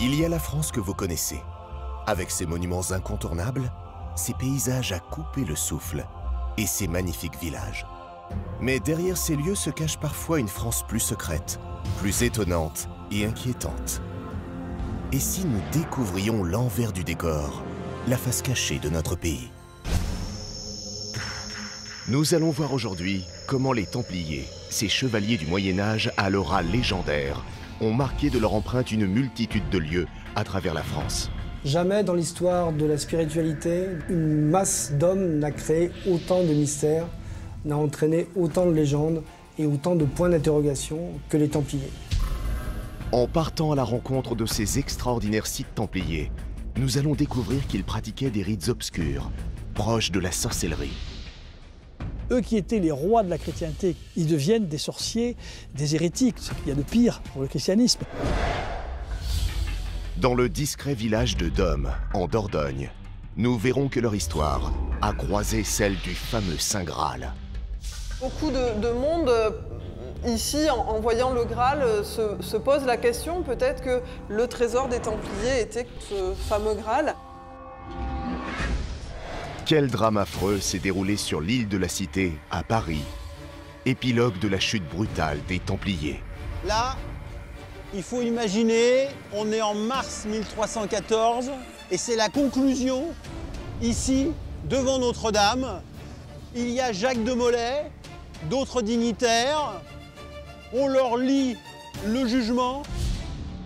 Il y a la France que vous connaissez, avec ses monuments incontournables, ses paysages à couper le souffle et ses magnifiques villages. Mais derrière ces lieux se cache parfois une France plus secrète, plus étonnante et inquiétante. Et si nous découvrions l'envers du décor, la face cachée de notre pays? Nous allons voir aujourd'hui comment les Templiers, ces chevaliers du Moyen-Âge à l'aura légendaire, ont marqué de leur empreinte une multitude de lieux à travers la France. Jamais dans l'histoire de la spiritualité, une masse d'hommes n'a créé autant de mystères, n'a entraîné autant de légendes et autant de points d'interrogation que les Templiers. En partant à la rencontre de ces extraordinaires sites templiers, nous allons découvrir qu'ils pratiquaient des rites obscurs, proches de la sorcellerie. Eux qui étaient les rois de la chrétienté, ils deviennent des sorciers, des hérétiques, ce qu'il y a de pire pour le christianisme. Dans le discret village de Dôme, en Dordogne, nous verrons que leur histoire a croisé celle du fameux Saint Graal. Beaucoup de monde ici, en voyant le Graal, se pose la question peut-être que le trésor des Templiers était ce fameux Graal. Quel drame affreux s'est déroulé sur l'île de la Cité, à Paris, épilogue de la chute brutale des Templiers. Là, il faut imaginer, on est en mars 1314 et c'est la conclusion. Ici, devant Notre-Dame, il y a Jacques de Molay, d'autres dignitaires. On leur lit le jugement.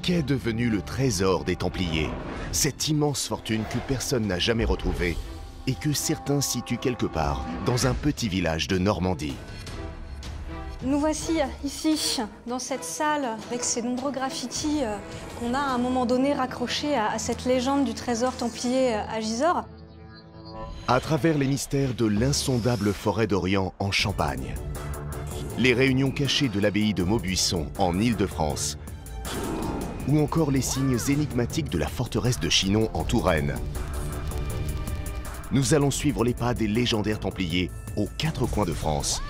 Qu'est devenu le trésor des Templiers? Cette immense fortune que personne n'a jamais retrouvée et que certains situent quelque part dans un petit village de Normandie. Nous voici ici, dans cette salle, avec ces nombreux graffitis qu'on a à un moment donné raccrochés à cette légende du trésor templier à Gisors. À travers les mystères de l'insondable forêt d'Orient en Champagne, les réunions cachées de l'abbaye de Maubuisson en Île-de-France, ou encore les signes énigmatiques de la forteresse de Chinon en Touraine, nous allons suivre les pas des légendaires Templiers aux quatre coins de France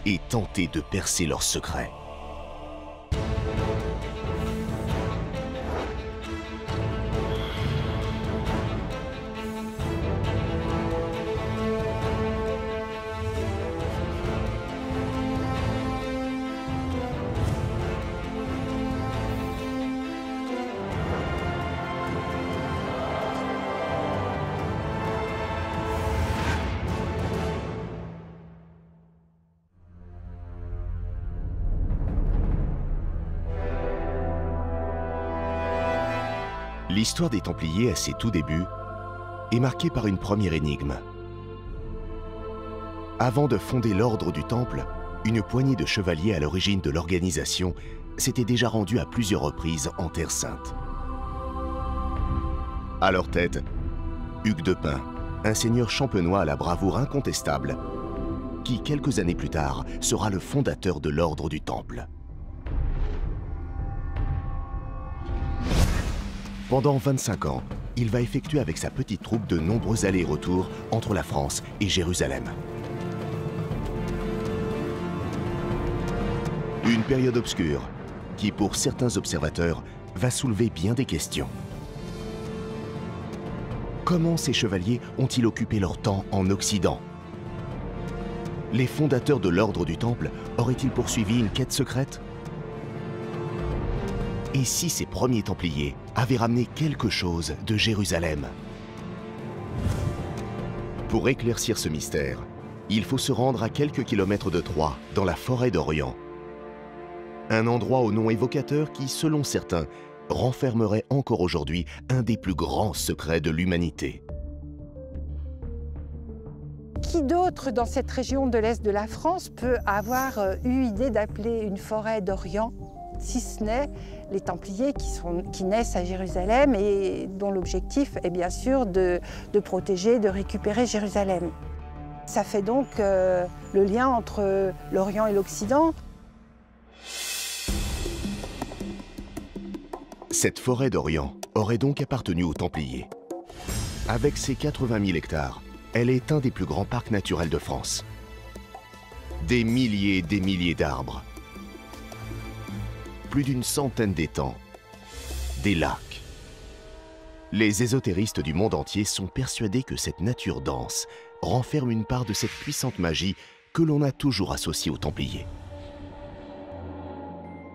et tenter de percer leurs secrets. L'histoire des Templiers à ses tout débuts est marquée par une première énigme. Avant de fonder l'ordre du Temple, une poignée de chevaliers à l'origine de l'organisation s'était déjà rendue à plusieurs reprises en Terre Sainte. À leur tête, Hugues de Pin, un seigneur champenois à la bravoure incontestable, qui quelques années plus tard sera le fondateur de l'ordre du Temple. Pendant 25 ans, il va effectuer avec sa petite troupe de nombreux allers-retours entre la France et Jérusalem. Une période obscure qui, pour certains observateurs, va soulever bien des questions. Comment ces chevaliers ont-ils occupé leur temps en Occident? Les fondateurs de l'ordre du Temple auraient-ils poursuivi une quête secrète? Et si ces premiers Templiers avaient ramené quelque chose de Jérusalem? Pour éclaircir ce mystère, il faut se rendre à quelques kilomètres de Troyes, dans la forêt d'Orient. Un endroit au nom évocateur qui, selon certains, renfermerait encore aujourd'hui un des plus grands secrets de l'humanité. Qui d'autre dans cette région de l'Est de la France peut avoir eu idée d'appeler une forêt d'Orient, si ce n'est les Templiers qui naissent à Jérusalem et dont l'objectif est bien sûr de protéger, de récupérer Jérusalem. Ça fait donc le lien entre l'Orient et l'Occident. Cette forêt d'Orient aurait donc appartenu aux Templiers. Avec ses 80 000 hectares, elle est un des plus grands parcs naturels de France. Des milliers et des milliers d'arbres. Plus d'une centaine d'étangs, des lacs, Les ésotéristes du monde entier sont persuadés que cette nature dense renferme une part de cette puissante magie que l'on a toujours associée aux Templiers.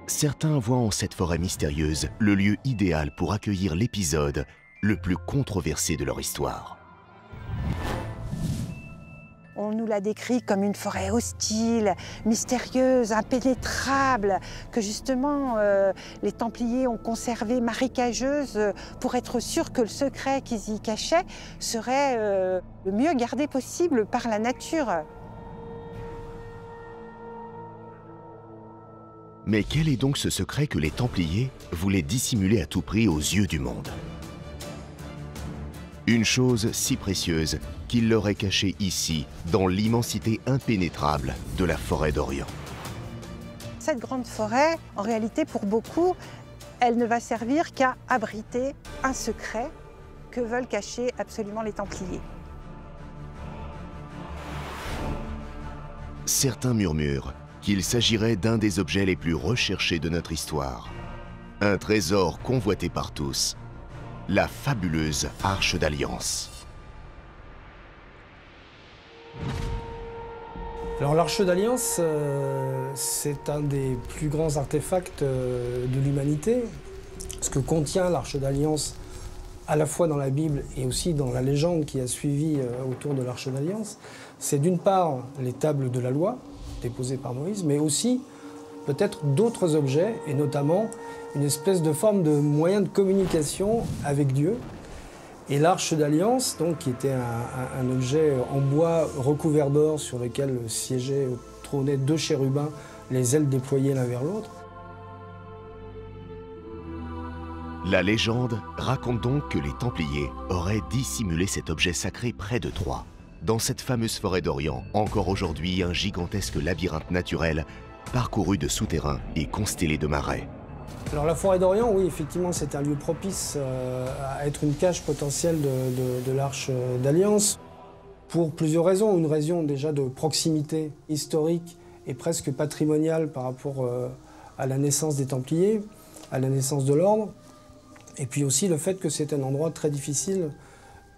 Certains voient en cette forêt mystérieuse le lieu idéal pour accueillir l'épisode le plus controversé de leur histoire. On nous l'a décrit comme une forêt hostile, mystérieuse, impénétrable, que justement les Templiers ont conservée marécageuse pour être sûrs que le secret qu'ils y cachaient serait le mieux gardé possible par la nature. Mais quel est donc ce secret que les Templiers voulaient dissimuler à tout prix aux yeux du monde? Une chose si précieuse qu'il leur est cachée ici, dans l'immensité impénétrable de la forêt d'Orient. Cette grande forêt, en réalité, pour beaucoup, elle ne va servir qu'à abriter un secret que veulent cacher absolument les Templiers. Certains murmurent qu'il s'agirait d'un des objets les plus recherchés de notre histoire. Un trésor convoité par tous, la fabuleuse Arche d'Alliance. Alors l'Arche d'Alliance, c'est un des plus grands artefacts de l'humanité. Ce que contient l'Arche d'Alliance, à la fois dans la Bible et aussi dans la légende qui a suivi autour de l'Arche d'Alliance, c'est d'une part les tables de la loi, déposées par Moïse, mais aussi peut-être d'autres objets, et notamment une espèce de forme de moyen de communication avec Dieu. Et l'Arche d'Alliance, donc, qui était un objet en bois recouvert d'or sur lequel siégeaient, trônaient deux chérubins, les ailes déployées l'un vers l'autre. La légende raconte donc que les Templiers auraient dissimulé cet objet sacré près de Troie, dans cette fameuse forêt d'Orient, encore aujourd'hui un gigantesque labyrinthe naturel parcouru de souterrains et constellé de marais. Alors la forêt d'Orient, oui, effectivement, c'est un lieu propice à être une cache potentielle de l'Arche d'Alliance, pour plusieurs raisons. Une raison déjà de proximité historique et presque patrimoniale par rapport à la naissance des Templiers, à la naissance de l'ordre, et puis aussi le fait que c'est un endroit très difficile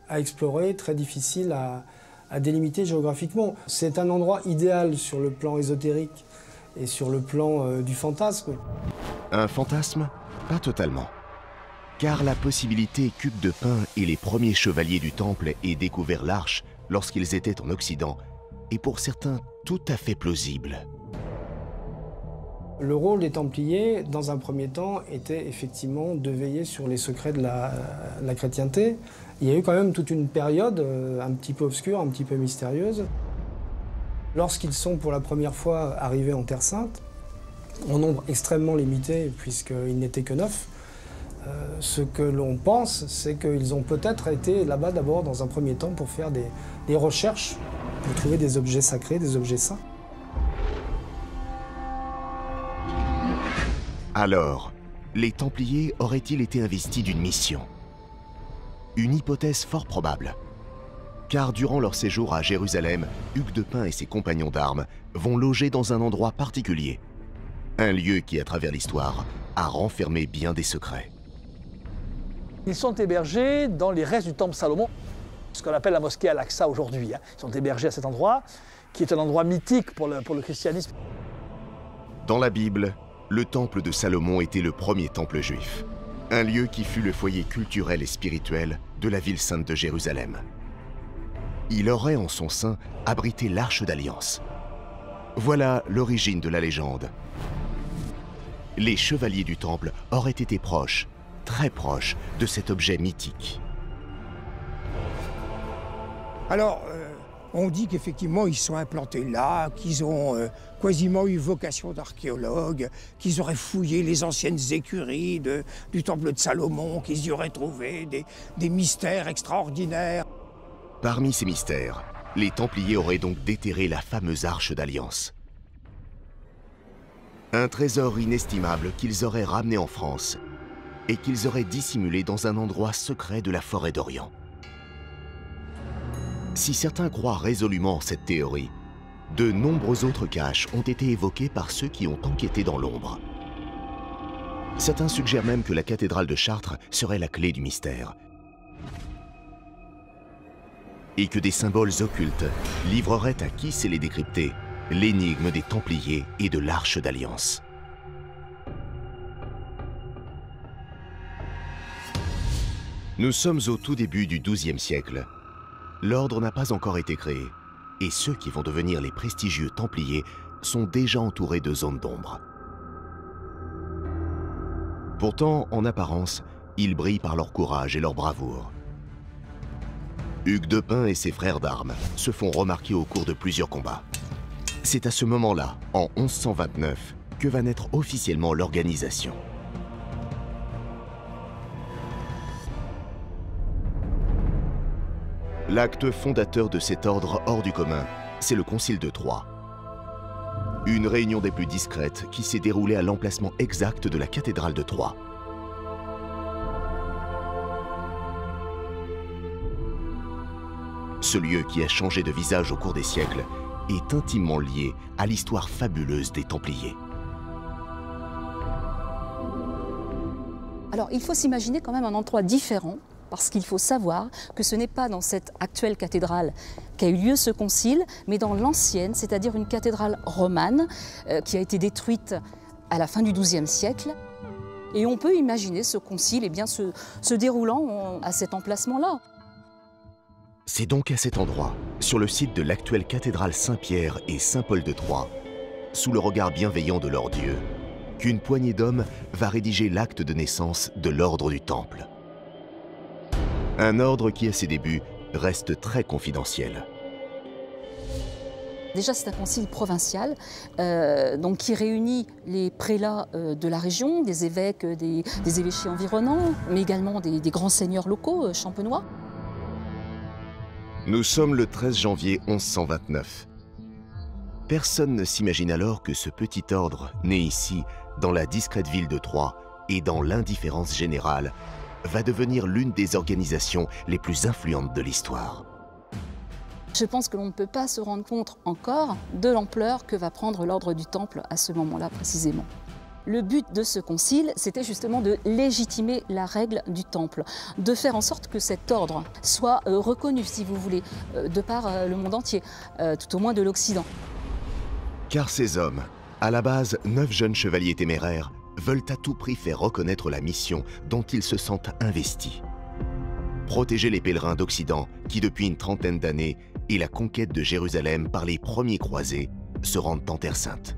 à explorer, très difficile à délimiter géographiquement. C'est un endroit idéal sur le plan ésotérique et sur le plan du fantasme. Un fantasme? Pas totalement. Car la possibilité qu'Hugues de Pin et les premiers chevaliers du Temple aient découvert l'Arche lorsqu'ils étaient en Occident est pour certains tout à fait plausible. Le rôle des Templiers, dans un premier temps, était effectivement de veiller sur les secrets de la chrétienté. Il y a eu quand même toute une période un petit peu obscure, un petit peu mystérieuse. Lorsqu'ils sont pour la première fois arrivés en Terre Sainte, en nombre extrêmement limité, puisqu'ils n'étaient que 9, ce que l'on pense, c'est qu'ils ont peut-être été là-bas d'abord dans un premier temps pour faire des recherches, pour trouver des objets sacrés, des objets saints. Alors, les Templiers auraient-ils été investis d'une mission? Une hypothèse fort probable. Car durant leur séjour à Jérusalem, Hugues de Pin et ses compagnons d'armes vont loger dans un endroit particulier. Un lieu qui, à travers l'histoire, a renfermé bien des secrets. Ils sont hébergés dans les restes du temple Salomon, ce qu'on appelle la mosquée Al-Aqsa aujourd'hui. Ils sont hébergés à cet endroit, qui est un endroit mythique pour le christianisme. Dans la Bible, le temple de Salomon était le premier temple juif. Un lieu qui fut le foyer culturel et spirituel de la ville sainte de Jérusalem. Il aurait en son sein abrité l'Arche d'Alliance. Voilà l'origine de la légende. Les chevaliers du temple auraient été proches, très proches, de cet objet mythique. Alors, on dit qu'effectivement, ils sont implantés là, qu'ils ont quasiment eu vocation d'archéologues, qu'ils auraient fouillé les anciennes écuries du temple de Salomon, qu'ils y auraient trouvé des mystères extraordinaires. Parmi ces mystères, les Templiers auraient donc déterré la fameuse Arche d'Alliance. Un trésor inestimable qu'ils auraient ramené en France et qu'ils auraient dissimulé dans un endroit secret de la forêt d'Orient. Si certains croient résolument cette théorie, de nombreux autres caches ont été évoqués par ceux qui ont enquêté dans l'ombre. Certains suggèrent même que la cathédrale de Chartres serait la clé du mystère, et que des symboles occultes livreraient à qui sait les décrypter l'énigme des Templiers et de l'Arche d'Alliance. Nous sommes au tout début du XIIe siècle. L'ordre n'a pas encore été créé, et ceux qui vont devenir les prestigieux Templiers sont déjà entourés de zones d'ombre. Pourtant, en apparence, ils brillent par leur courage et leur bravoure. Hugues de Pin et ses frères d'armes se font remarquer au cours de plusieurs combats. C'est à ce moment-là, en 1129, que va naître officiellement l'organisation. L'acte fondateur de cet ordre hors du commun, c'est le Concile de Troyes. Une réunion des plus discrètes qui s'est déroulée à l'emplacement exact de la cathédrale de Troyes. Ce lieu qui a changé de visage au cours des siècles est intimement lié à l'histoire fabuleuse des Templiers. Alors il faut s'imaginer quand même un endroit différent, parce qu'il faut savoir que ce n'est pas dans cette actuelle cathédrale qu'a eu lieu ce concile, mais dans l'ancienne, c'est-à-dire une cathédrale romane qui a été détruite à la fin du XIIe siècle. Et on peut imaginer ce concile se déroulant à cet emplacement-là. C'est donc à cet endroit, sur le site de l'actuelle cathédrale Saint-Pierre et Saint-Paul de Troyes, sous le regard bienveillant de leur Dieu, qu'une poignée d'hommes va rédiger l'acte de naissance de l'ordre du Temple. Un ordre qui, à ses débuts, reste très confidentiel. Déjà, c'est un concile provincial donc qui réunit les prélats de la région, des évêques, des évêchés environnants, mais également des grands seigneurs locaux champenois. Nous sommes le 13 janvier 1129. Personne ne s'imagine alors que ce petit ordre, né ici, dans la discrète ville de Troyes et dans l'indifférence générale, va devenir l'une des organisations les plus influentes de l'histoire. Je pense que l'on ne peut pas se rendre compte encore de l'ampleur que va prendre l'ordre du Temple à ce moment-là précisément. Le but de ce concile, c'était justement de légitimer la règle du Temple, de faire en sorte que cet ordre soit reconnu, si vous voulez, de par le monde entier, tout au moins de l'Occident. Car ces hommes, à la base 9 jeunes chevaliers téméraires, veulent à tout prix faire reconnaître la mission dont ils se sentent investis. Protéger les pèlerins d'Occident qui, depuis une trentaine d'années, et la conquête de Jérusalem par les premiers croisés, se rendent en Terre Sainte.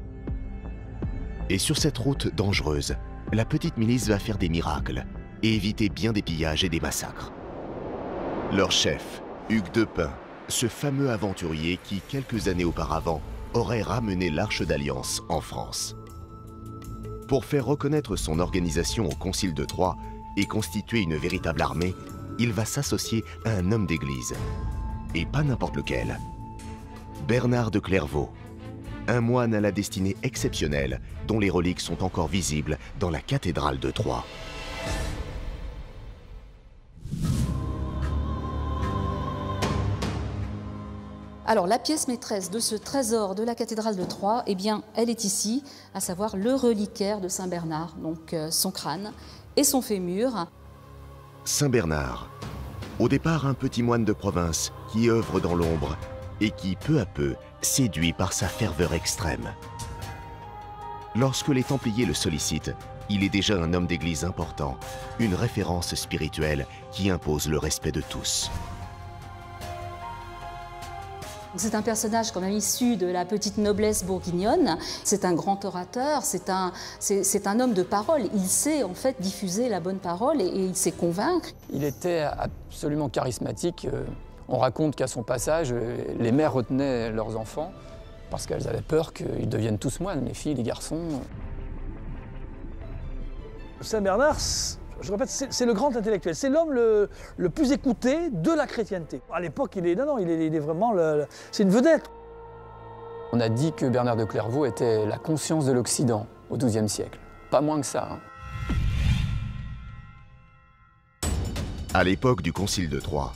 Et sur cette route dangereuse, la petite milice va faire des miracles et éviter bien des pillages et des massacres. Leur chef, Hugues de Pin, ce fameux aventurier qui, quelques années auparavant, aurait ramené l'Arche d'Alliance en France. Pour faire reconnaître son organisation au Concile de Troyes et constituer une véritable armée, il va s'associer à un homme d'église. Et pas n'importe lequel. Bernard de Clairvaux, un moine à la destinée exceptionnelle dont les reliques sont encore visibles dans la cathédrale de Troyes. Alors la pièce maîtresse de ce trésor de la cathédrale de Troyes, eh bien, elle est ici, à savoir le reliquaire de Saint Bernard, donc son crâne et son fémur. Saint Bernard, au départ un petit moine de province qui œuvre dans l'ombre et qui, peu à peu, séduit par sa ferveur extrême. Lorsque les Templiers le sollicitent, il est déjà un homme d'église important, une référence spirituelle qui impose le respect de tous. C'est un personnage quand même issu de la petite noblesse bourguignonne. C'est un grand orateur, c'est un homme de parole. Il sait en fait diffuser la bonne parole et il sait convaincre. Il était absolument charismatique. On raconte qu'à son passage, les mères retenaient leurs enfants parce qu'elles avaient peur qu'ils deviennent tous moines, les filles, les garçons. Saint Bernard, je répète, c'est le grand intellectuel. C'est l'homme le plus écouté de la chrétienté. À l'époque, il est vraiment c'est une vedette. On a dit que Bernard de Clairvaux était la conscience de l'Occident au XIIe siècle. Pas moins que ça. Hein. À l'époque du Concile de Troyes,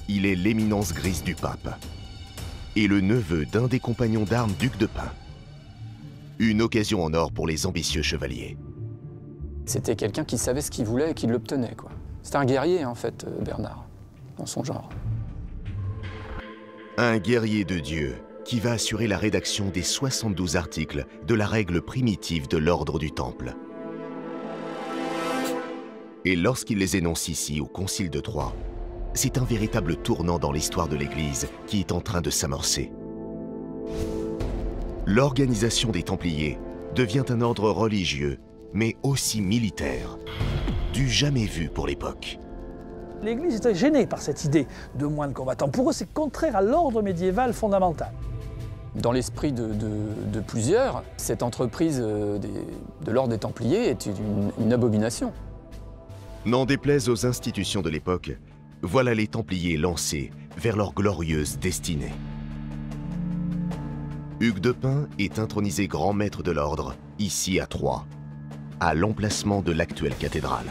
il est l'éminence grise du pape et le neveu d'un des compagnons d'armes d'Hugues de Pin. Une occasion en or pour les ambitieux chevaliers. C'était quelqu'un qui savait ce qu'il voulait et qui l'obtenait. C'était un guerrier, en fait, Bernard, dans son genre. Un guerrier de Dieu qui va assurer la rédaction des 72 articles de la règle primitive de l'ordre du Temple. Et lorsqu'il les énonce ici au Concile de Troyes, c'est un véritable tournant dans l'histoire de l'Église qui est en train de s'amorcer. L'organisation des Templiers devient un ordre religieux, mais aussi militaire, du jamais vu pour l'époque. L'Église était gênée par cette idée de moines combattants. Pour eux, c'est contraire à l'ordre médiéval fondamental. Dans l'esprit de plusieurs, cette entreprise de l'ordre des Templiers est une abomination. N'en déplaise aux institutions de l'époque, voilà les Templiers lancés vers leur glorieuse destinée. Hugues de Pins est intronisé grand maître de l'ordre, ici à Troyes, à l'emplacement de l'actuelle cathédrale.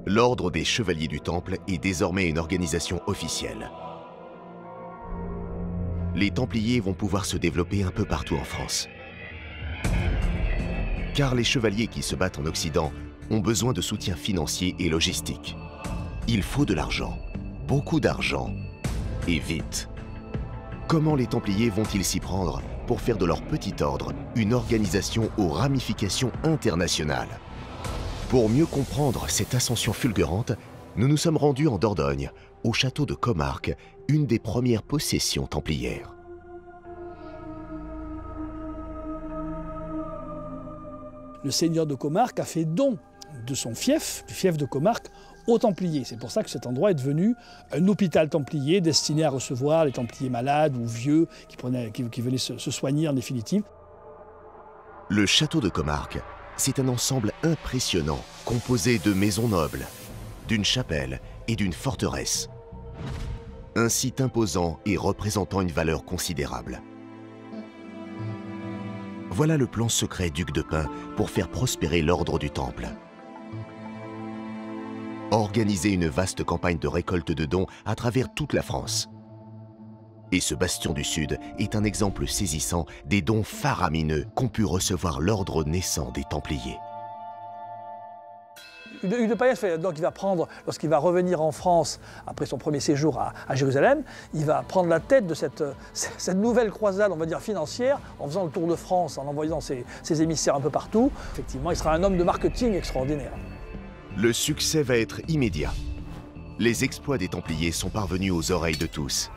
L'ordre des Chevaliers du Temple est désormais une organisation officielle. Les Templiers vont pouvoir se développer un peu partout en France. Car les chevaliers qui se battent en Occident ont besoin de soutien financier et logistique. Il faut de l'argent, beaucoup d'argent, et vite. Comment les Templiers vont-ils s'y prendre pour faire de leur petit ordre une organisation aux ramifications internationales? Pour mieux comprendre cette ascension fulgurante, nous nous sommes rendus en Dordogne, au château de Comarque, une des premières possessions templières. Le seigneur de Comarque a fait don de son fief, du fief de Comarque, aux Templiers. C'est pour ça que cet endroit est devenu un hôpital templier destiné à recevoir les Templiers malades ou vieux qui venaient se soigner en définitive. Le château de Comarque, c'est un ensemble impressionnant, composé de maisons nobles, d'une chapelle et d'une forteresse. Un site imposant et représentant une valeur considérable. Voilà le plan secret d'Hugues de Pins pour faire prospérer l'ordre du Temple. Organiser une vaste campagne de récolte de dons à travers toute la France. Et ce bastion du Sud est un exemple saisissant des dons faramineux qu'ont pu recevoir l'ordre naissant des Templiers. Hugues de Pins, donc il va prendre, lorsqu'il va revenir en France, après son premier séjour à Jérusalem, il va prendre la tête de cette nouvelle croisade, on va dire financière, en faisant le tour de France, en envoyant ses émissaires un peu partout. Effectivement, il sera un homme de marketing extraordinaire. Le succès va être immédiat. Les exploits des Templiers sont parvenus aux oreilles de tous.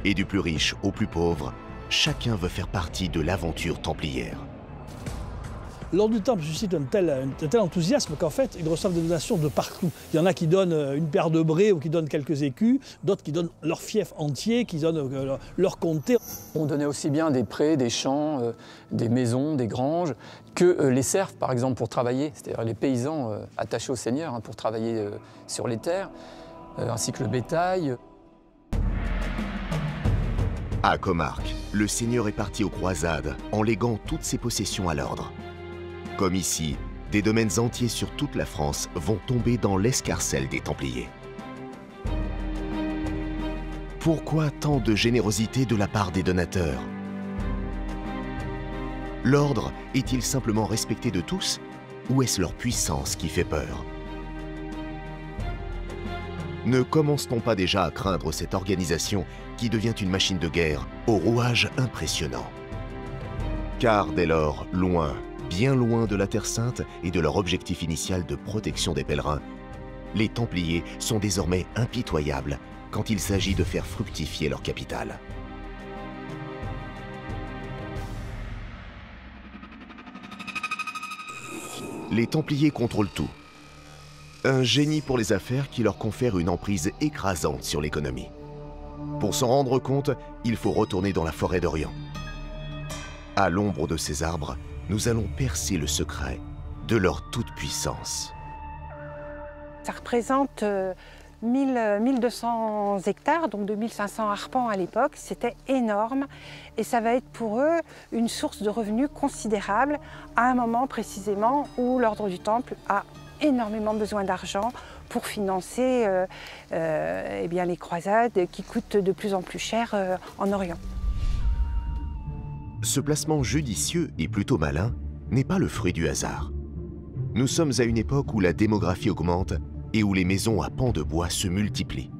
Et du plus riche au plus pauvre, chacun veut faire partie de l'aventure templière. L'ordre du Temple suscite un tel enthousiasme qu'en fait, ils reçoivent des donations de partout. Il y en a qui donnent une paire de brés ou qui donnent quelques écus, d'autres qui donnent leur fief entier, qui donnent leur comté. On donnait aussi bien des prés, des champs, des maisons, des granges, que les serfs, par exemple, pour travailler, c'est-à-dire les paysans attachés au seigneur pour travailler sur les terres, ainsi que le bétail. À Comarque, le seigneur est parti aux croisades en léguant toutes ses possessions à l'ordre. Comme ici, des domaines entiers sur toute la France vont tomber dans l'escarcelle des Templiers. Pourquoi tant de générosité de la part des donateurs? L'ordre est-il simplement respecté de tous, ou est-ce leur puissance qui fait peur? Ne commence-t-on pas déjà à craindre cette organisation qui devient une machine de guerre au rouage impressionnant? Car dès lors, loin, bien loin de la Terre Sainte et de leur objectif initial de protection des pèlerins, les Templiers sont désormais impitoyables quand il s'agit de faire fructifier leur capital. Les Templiers contrôlent tout. Un génie pour les affaires qui leur confère une emprise écrasante sur l'économie. Pour s'en rendre compte, il faut retourner dans la forêt d'Orient. À l'ombre de ces arbres, nous allons percer le secret de leur toute-puissance. Ça représente 1200 hectares, donc 2500 arpents à l'époque. C'était énorme et ça va être pour eux une source de revenus considérable à un moment précisément où l'ordre du Temple a énormément besoin d'argent pour financer eh bien, les croisades qui coûtent de plus en plus cher en Orient. Ce placement judicieux et plutôt malin n'est pas le fruit du hasard. Nous sommes à une époque où la démographie augmente et où les maisons à pans de bois se multiplient.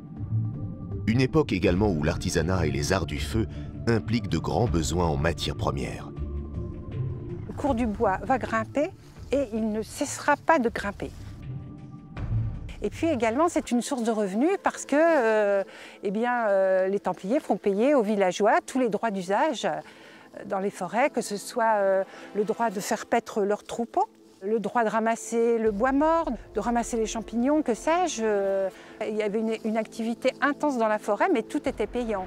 Une époque également où l'artisanat et les arts du feu impliquent de grands besoins en matières premières. Le cours du bois va grimper et il ne cessera pas de grimper. Et puis également, c'est une source de revenus parce que les Templiers font payer aux villageois tous les droits d'usage dans les forêts, que ce soit le droit de faire paître leurs troupeaux, le droit de ramasser le bois mort, de ramasser les champignons, que sais-je. Il y avait une activité intense dans la forêt, mais tout était payant.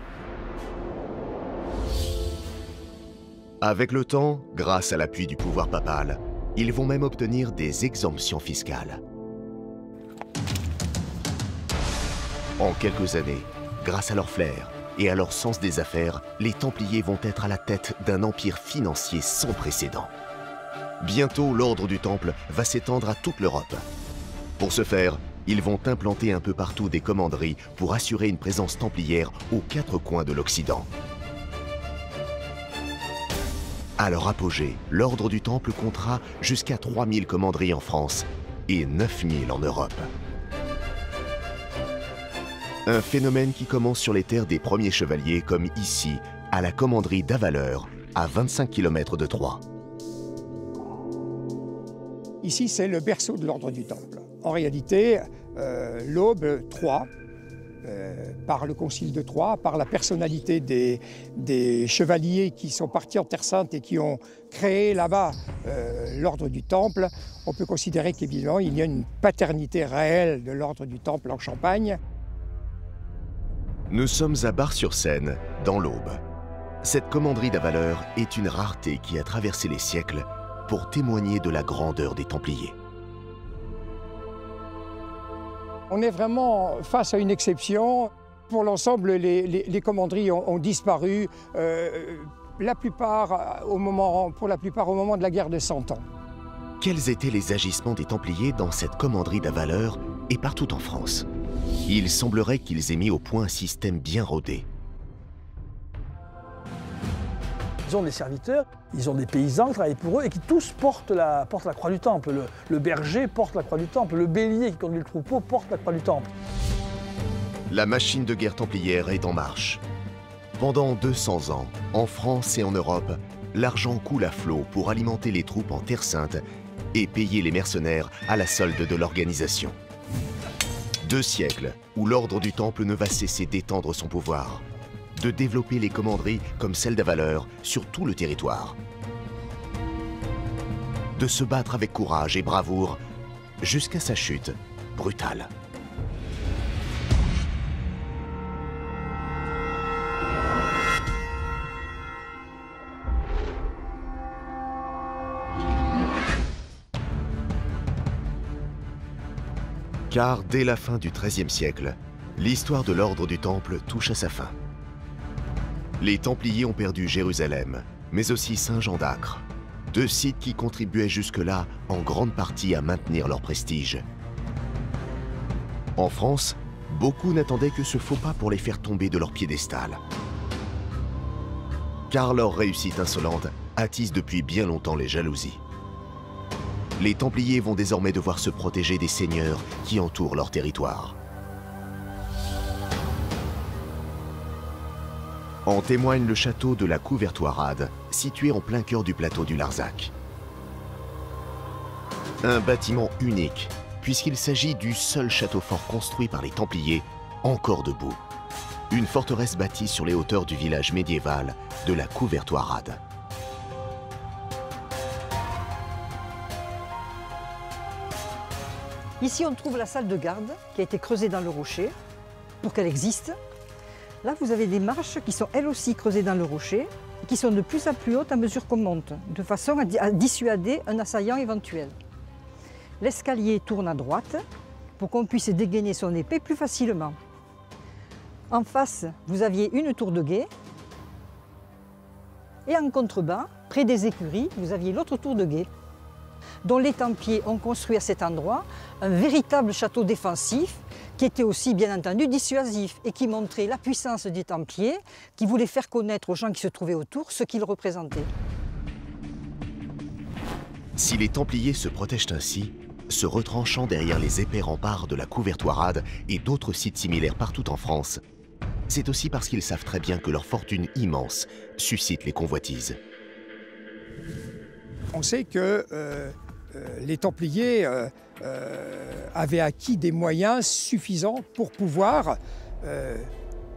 Avec le temps, grâce à l'appui du pouvoir papal, ils vont même obtenir des exemptions fiscales. En quelques années, grâce à leur flair et à leur sens des affaires, les Templiers vont être à la tête d'un empire financier sans précédent. Bientôt, l'ordre du Temple va s'étendre à toute l'Europe. Pour ce faire, ils vont implanter un peu partout des commanderies pour assurer une présence templière aux quatre coins de l'Occident. À leur apogée, l'ordre du Temple comptera jusqu'à 3000 commanderies en France et 9000 en Europe. Un phénomène qui commence sur les terres des premiers chevaliers, comme ici, à la commanderie d'Avaleur, à 25 km de Troyes. Ici, c'est le berceau de l'ordre du Temple. En réalité, l'Aube, Troyes, par le concile de Troyes, par la personnalité des chevaliers qui sont partis en Terre Sainte et qui ont créé là-bas l'ordre du Temple, on peut considérer qu'évidemment, il y a une paternité réelle de l'ordre du Temple en Champagne. Nous sommes à Bar-sur-Seine, dans l'Aube. Cette commanderie d'Avaleur est une rareté qui a traversé les siècles pour témoigner de la grandeur des Templiers. On est vraiment face à une exception. Pour l'ensemble, les commanderies ont disparu, pour la plupart au moment de la guerre de 100 ans. Quels étaient les agissements des Templiers dans cette commanderie d'Avaleur et partout en France? Il semblerait qu'ils aient mis au point un système bien rodé. Ils ont des serviteurs, ils ont des paysans qui travaillent pour eux et qui tous portent la croix du Temple. Le berger porte la croix du Temple, le bélier qui conduit le troupeau porte la croix du Temple. La machine de guerre templière est en marche. Pendant 200 ans, en France et en Europe, l'argent coule à flot pour alimenter les troupes en Terre Sainte et payer les mercenaires à la solde de l'organisation. 2 siècles où l'ordre du Temple ne va cesser d'étendre son pouvoir, de développer les commanderies comme celle d'Avaleur sur tout le territoire, de se battre avec courage et bravoure jusqu'à sa chute brutale. Car dès la fin du XIIIe siècle, l'histoire de l'ordre du Temple touche à sa fin. Les Templiers ont perdu Jérusalem, mais aussi Saint-Jean d'Acre, 2 sites qui contribuaient jusque-là en grande partie à maintenir leur prestige. En France, beaucoup n'attendaient que ce faux pas pour les faire tomber de leur piédestal. Car leur réussite insolente attise depuis bien longtemps les jalousies. Les Templiers vont désormais devoir se protéger des seigneurs qui entourent leur territoire. En témoigne le château de la Couvertoirade, situé en plein cœur du plateau du Larzac. Un bâtiment unique, puisqu'il s'agit du seul château fort construit par les Templiers, encore debout. Une forteresse bâtie sur les hauteurs du village médiéval de la Couvertoirade. Ici, on trouve la salle de garde qui a été creusée dans le rocher pour qu'elle existe. Là, vous avez des marches qui sont elles aussi creusées dans le rocher et qui sont de plus en plus hautes à mesure qu'on monte, de façon à dissuader un assaillant éventuel. L'escalier tourne à droite pour qu'on puisse dégainer son épée plus facilement. En face, vous aviez une tour de guet et en contrebas, près des écuries, vous aviez l'autre tour de guet, dont les Templiers ont construit à cet endroit un véritable château défensif qui était aussi bien entendu dissuasif et qui montrait la puissance des Templiers, qui voulait faire connaître aux gens qui se trouvaient autour ce qu'ils représentaient. Si les Templiers se protègent ainsi, se retranchant derrière les épais remparts de la Couvertoirade et d'autres sites similaires partout en France, c'est aussi parce qu'ils savent très bien que leur fortune immense suscite les convoitises. On sait que les Templiers avaient acquis des moyens suffisants pour pouvoir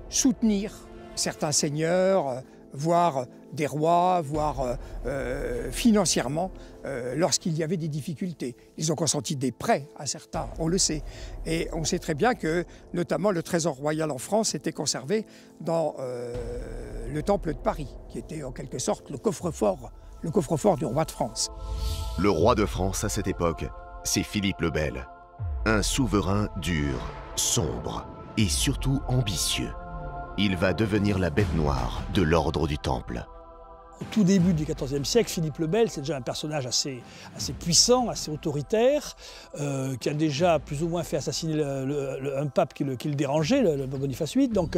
soutenir certains seigneurs, voire des rois, voire financièrement, lorsqu'il y avait des difficultés. Ils ont consenti des prêts à certains, on le sait. Et on sait très bien que, notamment, le trésor royal en France était conservé dans le temple de Paris, qui était en quelque sorte le coffre-fort du roi de France. Le roi de France à cette époque, c'est Philippe le Bel. Un souverain dur, sombre et surtout ambitieux. Il va devenir la bête noire de l'ordre du Temple. Au tout début du XIVe siècle, Philippe le Bel, c'est déjà un personnage assez puissant, assez autoritaire, qui a déjà plus ou moins fait assassiner un pape qui le dérangeait, le Boniface VIII. Donc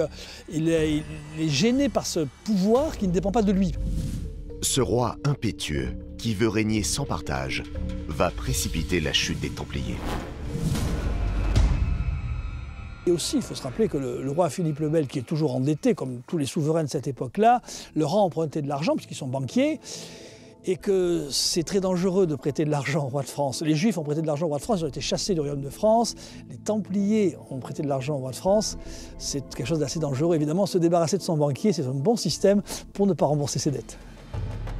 il est gêné par ce pouvoir qui ne dépend pas de lui. Ce roi impétueux, qui veut régner sans partage, va précipiter la chute des Templiers. Et aussi, il faut se rappeler que le roi Philippe le Bel, qui est toujours endetté, comme tous les souverains de cette époque-là, leur a emprunté de l'argent, puisqu'ils sont banquiers, et que c'est très dangereux de prêter de l'argent au roi de France. Les Juifs ont prêté de l'argent au roi de France, ils ont été chassés du royaume de France. Les Templiers ont prêté de l'argent au roi de France. C'est quelque chose d'assez dangereux. Évidemment, se débarrasser de son banquier, c'est un bon système pour ne pas rembourser ses dettes.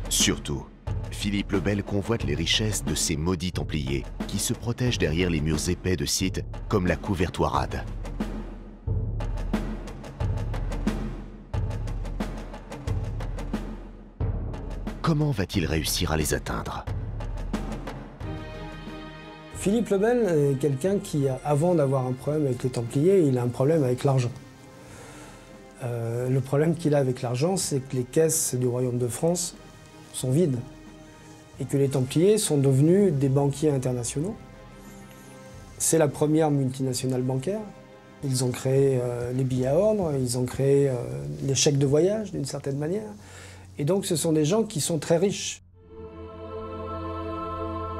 Surtout, Philippe le Bel convoite les richesses de ces maudits Templiers qui se protègent derrière les murs épais de sites comme la Couvertoirade. Comment va-t-il réussir à les atteindre? Philippe le Bel est quelqu'un qui, avant d'avoir un problème avec les Templiers, il a un problème avec l'argent. Le problème qu'il a avec l'argent, c'est que les caisses du royaume de France sont vides et que les Templiers sont devenus des banquiers internationaux. C'est la première multinationale bancaire. Ils ont créé les billets à ordre, ils ont créé les chèques de voyage d'une certaine manière. Et donc ce sont des gens qui sont très riches.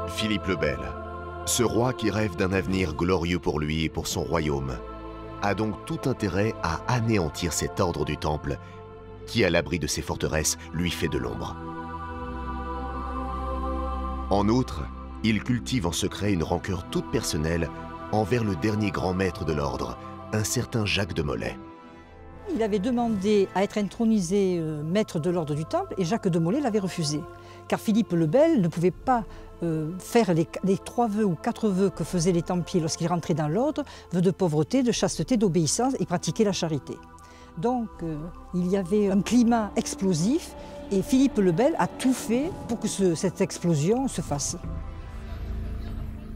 Philippe le Bel, ce roi qui rêve d'un avenir glorieux pour lui et pour son royaume, a donc tout intérêt à anéantir cet ordre du Temple qui, à l'abri de ses forteresses, lui fait de l'ombre. En outre, il cultive en secret une rancœur toute personnelle envers le dernier grand maître de l'ordre, un certain Jacques de Molay. Il avait demandé à être intronisé maître de l'ordre du Temple et Jacques de Molay l'avait refusé. Car Philippe le Bel ne pouvait pas faire les 3 vœux ou 4 vœux que faisaient les Templiers lorsqu'ils rentraient dans l'ordre, vœux de pauvreté, de chasteté, d'obéissance et pratiquer la charité. Donc il y avait un climat explosif et Philippe le Bel a tout fait pour que cette explosion se fasse.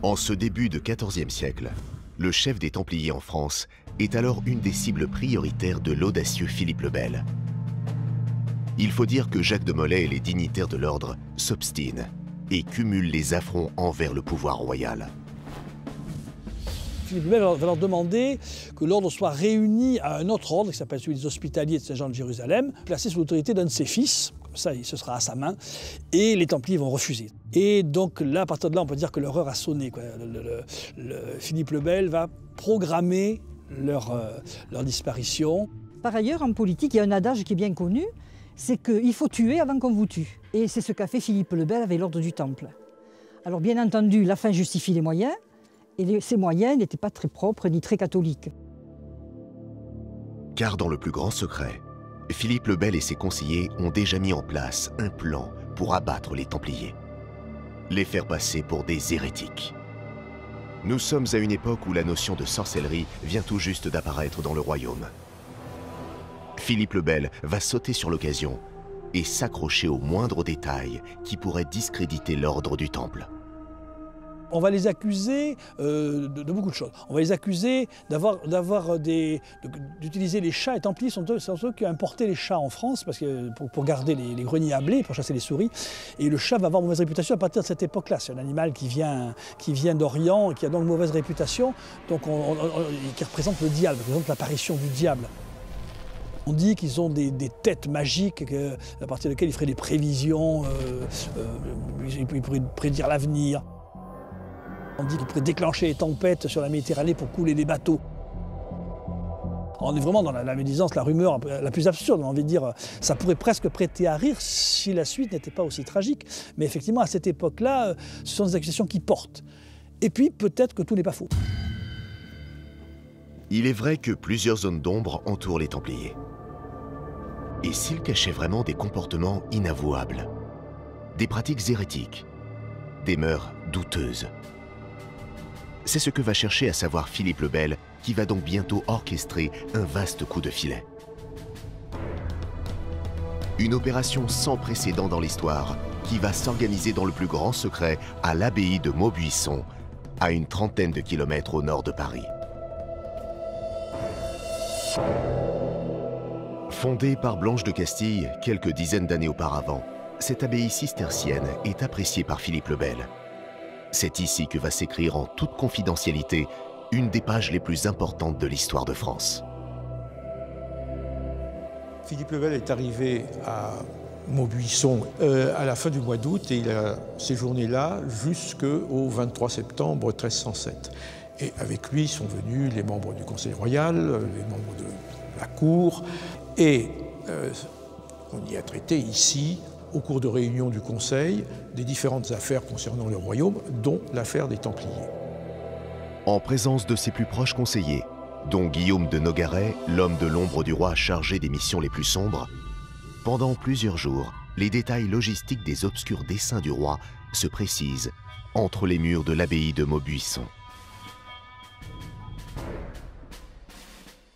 En ce début de XIVe siècle, le chef des Templiers en France est alors une des cibles prioritaires de l'audacieux Philippe le Bel. Il faut dire que Jacques de Molay et les dignitaires de l'ordre s'obstinent et cumulent les affronts envers le pouvoir royal. Philippe le Bel va leur demander que l'ordre soit réuni à un autre ordre qui s'appelle celui des Hospitaliers de Saint-Jean de Jérusalem, placé sous l'autorité d'un de ses fils, comme ça ce sera à sa main, et les Templiers vont refuser. Et donc là, à partir de là, on peut dire que leur heure a sonné, quoi. Philippe le Bel va programmer leur disparition. Par ailleurs, en politique, il y a un adage qui est bien connu, c'est qu'il faut tuer avant qu'on vous tue. Et c'est ce qu'a fait Philippe le Bel avec l'ordre du Temple. Alors bien entendu, la fin justifie les moyens, et ces moyens n'étaient pas très propres ni très catholiques. Car dans le plus grand secret, Philippe le Bel et ses conseillers ont déjà mis en place un plan pour abattre les Templiers. Les faire passer pour des hérétiques. Nous sommes à une époque où la notion de sorcellerie vient tout juste d'apparaître dans le royaume. Philippe le Bel va sauter sur l'occasion et s'accrocher aux moindres détails qui pourraient discréditer l'ordre du Temple. On va les accuser de beaucoup de choses. On va les accuser d'utiliser les chats. Les Templiers sont ceux qui ont importé les chats en France parce que, pour garder les greniers à blé, pour chasser les souris. Et le chat va avoir mauvaise réputation à partir de cette époque-là. C'est un animal qui vient d'Orient et qui a donc mauvaise réputation, donc qui représente le diable, qui représente l'apparition du diable. On dit qu'ils ont des têtes magiques à partir desquelles ils feraient des prévisions, ils pourraient prédire l'avenir. On dit qu'ils pourraient déclencher les tempêtes sur la Méditerranée pour couler des bateaux. On est vraiment dans la médisance, la rumeur la plus absurde. On a envie de dire, ça pourrait presque prêter à rire si la suite n'était pas aussi tragique. Mais effectivement, à cette époque-là, ce sont des accusations qui portent. Et puis, peut-être que tout n'est pas faux. Il est vrai que plusieurs zones d'ombre entourent les Templiers. Et s'ils cachaient vraiment des comportements inavouables, des pratiques hérétiques, des mœurs douteuses? C'est ce que va chercher à savoir Philippe le Bel, qui va donc bientôt orchestrer un vaste coup de filet. Une opération sans précédent dans l'histoire, qui va s'organiser dans le plus grand secret à l'abbaye de Maubuisson, à une trentaine de kilomètres au nord de Paris. Fondée par Blanche de Castille quelques dizaines d'années auparavant, cette abbaye cistercienne est appréciée par Philippe le Bel. C'est ici que va s'écrire en toute confidentialité une des pages les plus importantes de l'histoire de France. Philippe le Bel est arrivé à Maubuisson à la fin du mois d'août et il a séjourné là jusqu'au 23 septembre 1307. Et avec lui sont venus les membres du Conseil royal, les membres de la cour, et on y a traité ici, au cours de réunions du Conseil, des différentes affaires concernant le royaume, dont l'affaire des Templiers. En présence de ses plus proches conseillers, dont Guillaume de Nogaret, l'homme de l'ombre du roi chargé des missions les plus sombres, pendant plusieurs jours, les détails logistiques des obscurs desseins du roi se précisent entre les murs de l'abbaye de Maubuisson.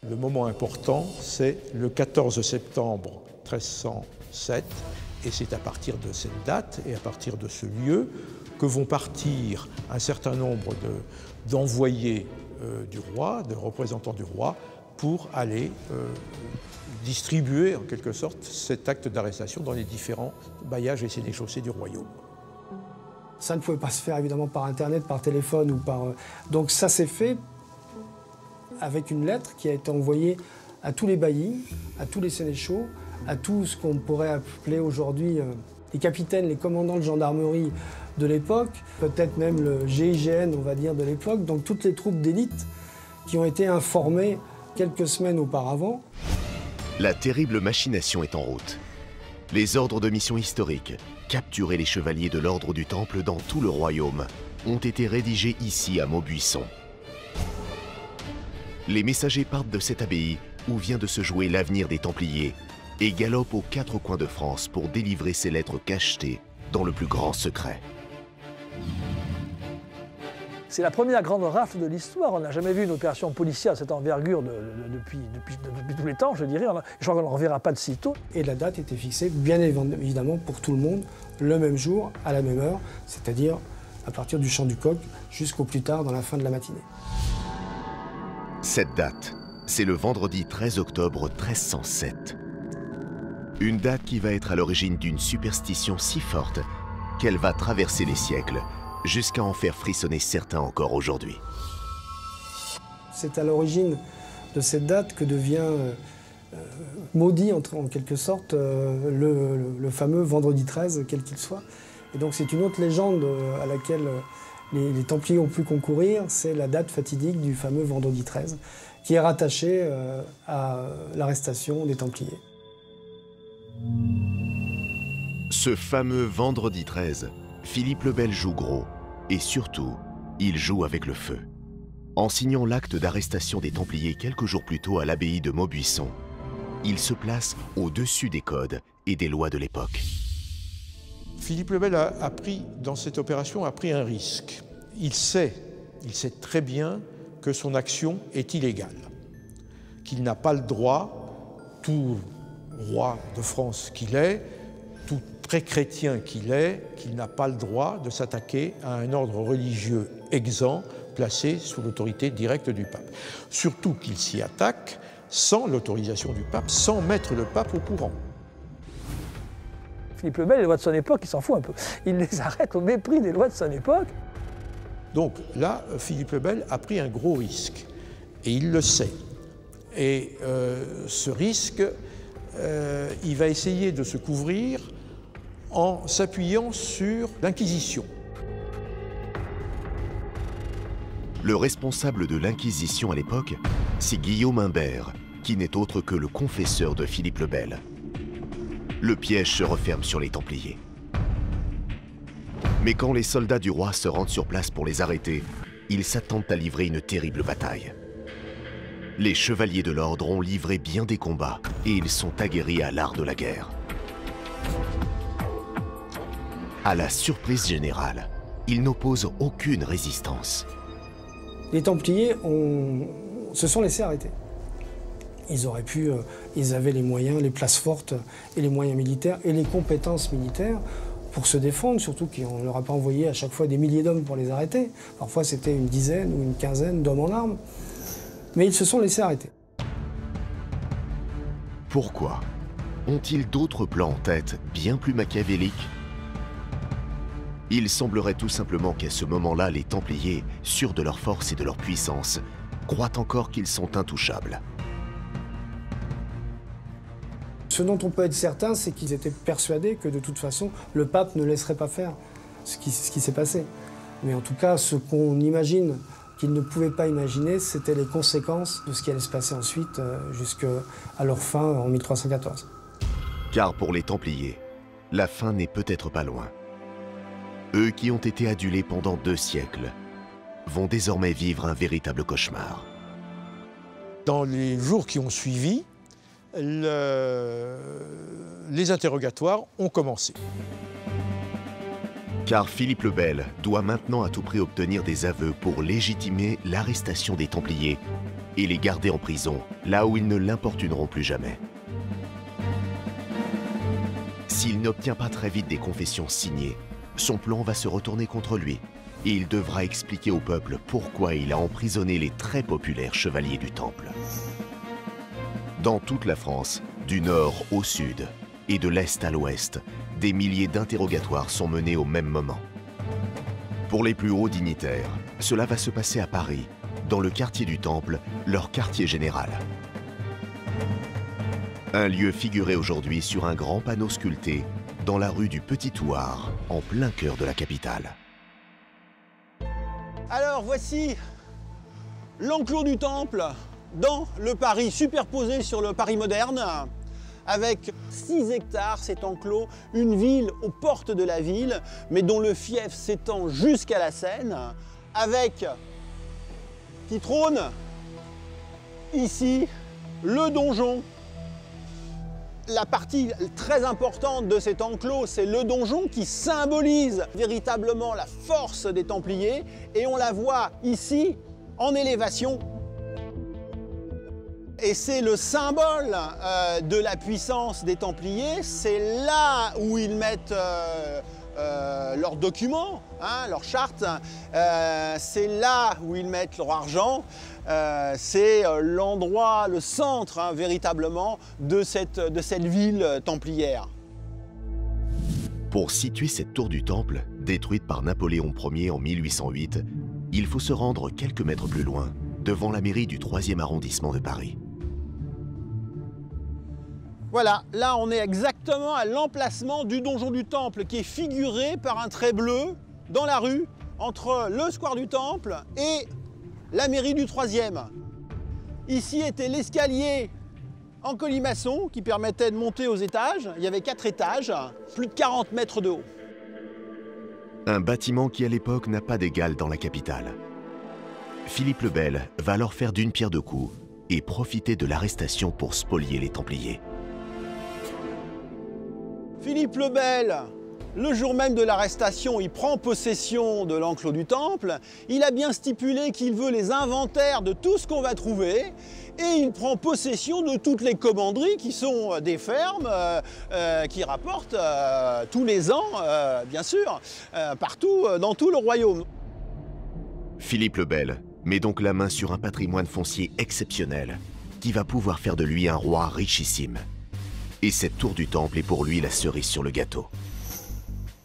Le moment important, c'est le 14 septembre 1307, et c'est à partir de cette date et à partir de ce lieu que vont partir un certain nombre d'envoyés du roi, de représentants du roi, pour aller distribuer en quelque sorte cet acte d'arrestation dans les différents bailliages et sénéchaussées du royaume. Ça ne pouvait pas se faire évidemment par internet, par téléphone ou par... Donc ça s'est fait avec une lettre qui a été envoyée à tous les baillis, à tous les sénéchaux, à tout ce qu'on pourrait appeler aujourd'hui les capitaines, les commandants de gendarmerie de l'époque, peut-être même le GIGN, on va dire, de l'époque, donc toutes les troupes d'élite qui ont été informées quelques semaines auparavant. La terrible machination est en route. Les ordres de mission historiques, capturer les chevaliers de l'ordre du Temple dans tout le royaume, ont été rédigés ici à Maubuisson. Les messagers partent de cette abbaye où vient de se jouer l'avenir des Templiers et galopent aux quatre coins de France pour délivrer ces lettres cachetées dans le plus grand secret. C'est la première grande rafle de l'histoire. On n'a jamais vu une opération policière de cette envergure depuis tous les temps, je dirais. Je crois qu'on ne reverra pas de sitôt. Et la date était fixée, bien évidemment, pour tout le monde, le même jour, à la même heure, c'est-à-dire à partir du chant du coq jusqu'au plus tard dans la fin de la matinée. Cette date, c'est le vendredi 13 octobre 1307. Une date qui va être à l'origine d'une superstition si forte qu'elle va traverser les siècles, jusqu'à en faire frissonner certains encore aujourd'hui. C'est à l'origine de cette date que devient maudit, en quelque sorte, le fameux vendredi 13, quel qu'il soit. Et donc c'est une autre légende à laquelle les Templiers ont pu concourir, c'est la date fatidique du fameux vendredi 13, qui est rattachée à l'arrestation des Templiers. Ce fameux vendredi 13, Philippe le Bel joue gros, et surtout, il joue avec le feu. En signant l'acte d'arrestation des Templiers quelques jours plus tôt à l'abbaye de Maubuisson, il se place au-dessus des codes et des lois de l'époque. Philippe le Bel dans cette opération, a pris un risque. Il sait très bien que son action est illégale, qu'il n'a pas le droit, tout roi de France qu'il est, tout très chrétien qu'il est, qu'il n'a pas le droit de s'attaquer à un ordre religieux exempt placé sous l'autorité directe du pape. Surtout qu'il s'y attaque sans l'autorisation du pape, sans mettre le pape au courant. Philippe le Bel, les lois de son époque, il s'en fout un peu. Il les arrête au mépris des lois de son époque. Donc là, Philippe le Bel a pris un gros risque, et il le sait. Et ce risque, il va essayer de se couvrir en s'appuyant sur l'Inquisition. Le responsable de l'Inquisition à l'époque, c'est Guillaume Imbert, qui n'est autre que le confesseur de Philippe le Bel. Le piège se referme sur les Templiers. Mais quand les soldats du roi se rendent sur place pour les arrêter, ils s'attendent à livrer une terrible bataille. Les chevaliers de l'ordre ont livré bien des combats et ils sont aguerris à l'art de la guerre. À la surprise générale, ils n'opposent aucune résistance. Les Templiers se sont laissés arrêter. Ils auraient pu, ils avaient les moyens, les places fortes et les moyens militaires et les compétences militaires pour se défendre, surtout qu'on ne leur a pas envoyé à chaque fois des milliers d'hommes pour les arrêter. Parfois c'était une dizaine ou une quinzaine d'hommes en armes. Mais ils se sont laissés arrêter. Pourquoi? Ont-ils d'autres plans en tête, bien plus machiavéliques? Il semblerait tout simplement qu'à ce moment-là, les Templiers, sûrs de leur force et de leur puissance, croient encore qu'ils sont intouchables. Ce dont on peut être certain, c'est qu'ils étaient persuadés que de toute façon, le pape ne laisserait pas faire ce qui s'est passé. Mais en tout cas, ce qu'on imagine qu'ils ne pouvaient pas imaginer, c'était les conséquences de ce qui allait se passer ensuite, jusqu'à leur fin en 1314. Car pour les Templiers, la fin n'est peut-être pas loin. Eux qui ont été adulés pendant 2 siècles vont désormais vivre un véritable cauchemar. Dans les jours qui ont suivi, les interrogatoires ont commencé. Car Philippe le Bel doit maintenant à tout prix obtenir des aveux pour légitimer l'arrestation des Templiers et les garder en prison, là où ils ne l'importuneront plus jamais. S'il n'obtient pas très vite des confessions signées, son plan va se retourner contre lui et il devra expliquer au peuple pourquoi il a emprisonné les très populaires chevaliers du Temple. Dans toute la France, du nord au sud et de l'est à l'ouest, des milliers d'interrogatoires sont menés au même moment. Pour les plus hauts dignitaires, cela va se passer à Paris, dans le quartier du Temple, leur quartier général. Un lieu figuré aujourd'hui sur un grand panneau sculpté dans la rue du Petit Thouars, en plein cœur de la capitale. Alors voici l'enclos du Temple dans le Paris superposé sur le Paris moderne, avec 6 hectares, cet enclos, une ville aux portes de la ville, mais dont le fief s'étend jusqu'à la Seine, avec qui trône ici le donjon. La partie très importante de cet enclos, c'est le donjon qui symbolise véritablement la force des Templiers, et on la voit ici en élévation. Et c'est le symbole de la puissance des Templiers, c'est là où ils mettent leurs documents, hein, leurs chartes, c'est là où ils mettent leur argent, c'est l'endroit, le centre hein, véritablement de cette ville templière. Pour situer cette tour du Temple, détruite par Napoléon Ier en 1808, il faut se rendre quelques mètres plus loin, devant la mairie du 3e arrondissement de Paris. Voilà, là on est exactement à l'emplacement du donjon du Temple qui est figuré par un trait bleu dans la rue entre le square du Temple et la mairie du 3e. Ici était l'escalier en colimaçon qui permettait de monter aux étages. Il y avait 4 étages, plus de 40 mètres de haut. Un bâtiment qui à l'époque n'a pas d'égal dans la capitale. Philippe le Bel va alors faire d'une pierre deux coups et profiter de l'arrestation pour spolier les Templiers. Philippe le Bel, le jour même de l'arrestation, il prend possession de l'enclos du Temple. Il a bien stipulé qu'il veut les inventaires de tout ce qu'on va trouver et il prend possession de toutes les commanderies qui sont des fermes qui rapportent tous les ans, bien sûr, partout dans tout le royaume. Philippe le Bel met donc la main sur un patrimoine foncier exceptionnel qui va pouvoir faire de lui un roi richissime. Et cette tour du Temple est pour lui la cerise sur le gâteau.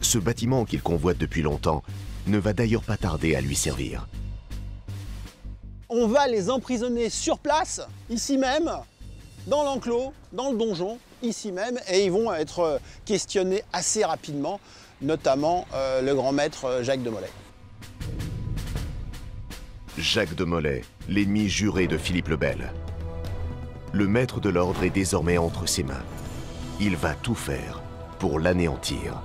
Ce bâtiment qu'il convoite depuis longtemps ne va d'ailleurs pas tarder à lui servir. on va les emprisonner sur place, ici même, dans l'enclos, dans le donjon, ici même, et ils vont être questionnés assez rapidement, notamment le grand maître Jacques de Molay. Jacques de Molay, l'ennemi juré de Philippe le Bel. Le maître de l'ordre est désormais entre ses mains. Il va tout faire pour l'anéantir.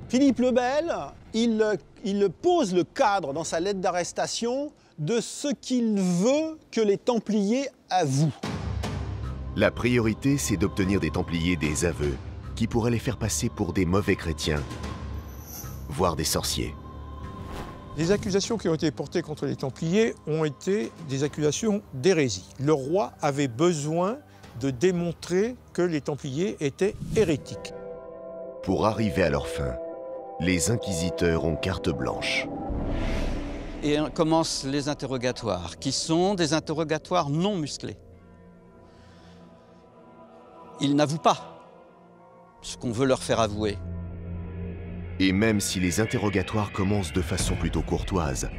Philippe le Bel, il pose le cadre dans sa lettre d'arrestation de ce qu'il veut que les Templiers avouent. La priorité, c'est d'obtenir des Templiers des aveux qui pourraient les faire passer pour des mauvais chrétiens, voire des sorciers. Les accusations qui ont été portées contre les Templiers ont été des accusations d'hérésie. Le roi avait besoin de démontrer que les Templiers étaient hérétiques. Pour arriver à leur fin, les inquisiteurs ont carte blanche. Et commencent les interrogatoires, qui sont des interrogatoires non musclés. Ils n'avouent pas ce qu'on veut leur faire avouer. Et même si les interrogatoires commencent de façon plutôt courtoise,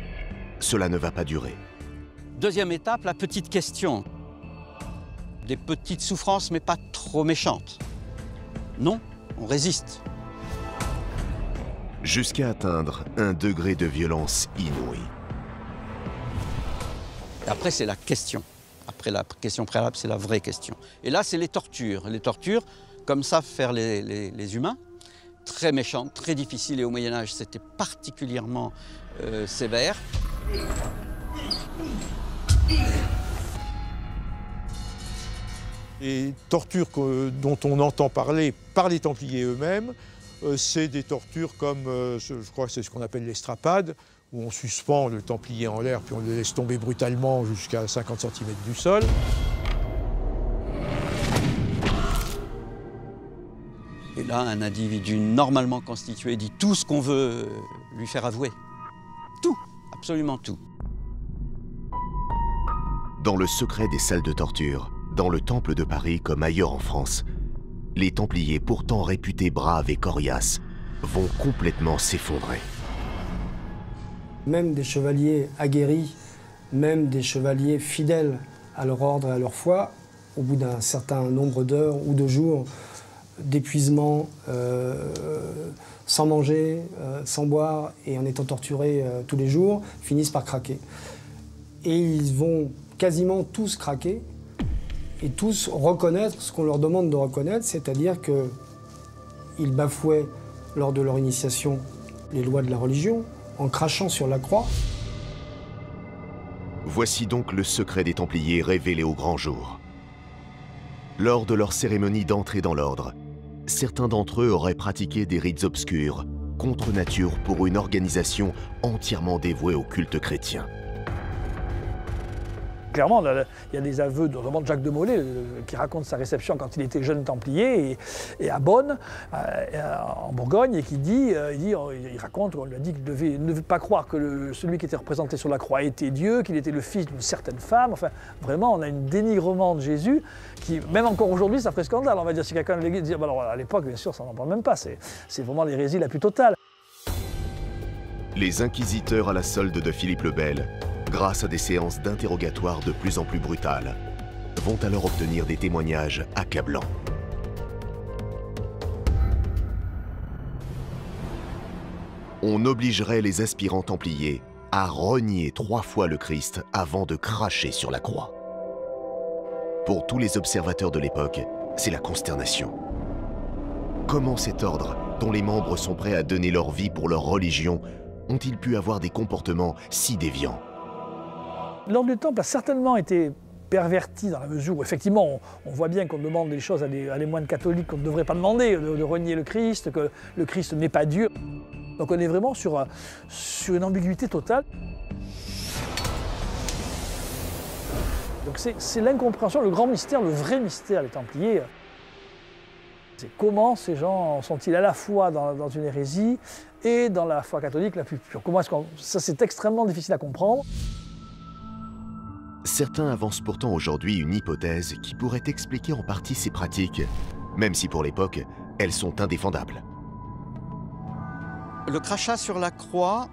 cela ne va pas durer. Deuxième étape, la petite question. Des petites souffrances, mais pas trop méchantes. Non, on résiste. Jusqu'à atteindre un degré de violence inouï. Après, c'est la question. Après la question préalable, c'est la vraie question. Et là, c'est les tortures. Les tortures, comme savent faire les humains, très méchantes, très difficiles. Et au Moyen-Âge, c'était particulièrement sévère. Les tortures dont on entend parler par les Templiers eux-mêmes, c'est des tortures comme, je crois que c'est ce qu'on appelle l'estrapade, où on suspend le Templier en l'air puis on le laisse tomber brutalement jusqu'à 50 cm du sol. Et là, un individu normalement constitué dit tout ce qu'on veut lui faire avouer. Tout, absolument tout. Dans le secret des salles de torture, dans le Temple de Paris comme ailleurs en France, les Templiers, pourtant réputés braves et coriaces, vont complètement s'effondrer. Même des chevaliers aguerris, même des chevaliers fidèles à leur ordre et à leur foi, au bout d'un certain nombre d'heures ou de jours d'épuisement, sans manger, sans boire et en étant torturés tous les jours, finissent par craquer. Et ils vont quasiment tous craquer et tous reconnaître ce qu'on leur demande de reconnaître, c'est-à-dire qu'ils bafouaient lors de leur initiation les lois de la religion, en crachant sur la croix. Voici donc le secret des Templiers révélé au grand jour. Lors de leur cérémonie d'entrée dans l'ordre, certains d'entre eux auraient pratiqué des rites obscurs, contre nature pour une organisation entièrement dévouée au culte chrétien. Clairement, il y a des aveux, notamment de Jacques de Molay, qui raconte sa réception quand il était jeune Templier et à Bonn, en Bourgogne, et qui dit, il raconte, on lui a dit qu'il ne devait pas croire que celui qui était représenté sur la croix était Dieu, qu'il était le fils d'une certaine femme. Enfin, vraiment, on a un dénigrement de Jésus qui, même encore aujourd'hui, ça ferait scandale. On va dire, si quelqu'un de l'Église dit, alors à l'époque, bien sûr, ça n'en parle même pas. C'est vraiment l'hérésie la plus totale. Les inquisiteurs à la solde de Philippe le Bel, grâce à des séances d'interrogatoire de plus en plus brutales, vont alors obtenir des témoignages accablants. On obligerait les aspirants templiers à renier 3 fois le Christ avant de cracher sur la croix. Pour tous les observateurs de l'époque, c'est la consternation. Comment cet ordre, dont les membres sont prêts à donner leur vie pour leur religion, ont-ils pu avoir des comportements si déviants? L'ordre du Temple a certainement été perverti dans la mesure où, effectivement, on voit bien qu'on demande des choses à des moines catholiques qu'on ne devrait pas demander, de renier le Christ, que le Christ n'est pas Dieu. Donc on est vraiment sur une ambiguïté totale. Donc c'est l'incompréhension, le grand mystère, le vrai mystère des Templiers. C'est comment ces gens sont-ils à la fois dans une hérésie et dans la foi catholique la plus pure. Comment est-ce ça, c'est extrêmement difficile à comprendre. Certains avancent pourtant aujourd'hui une hypothèse qui pourrait expliquer en partie ces pratiques, même si pour l'époque, elles sont indéfendables. Le crachat sur la croix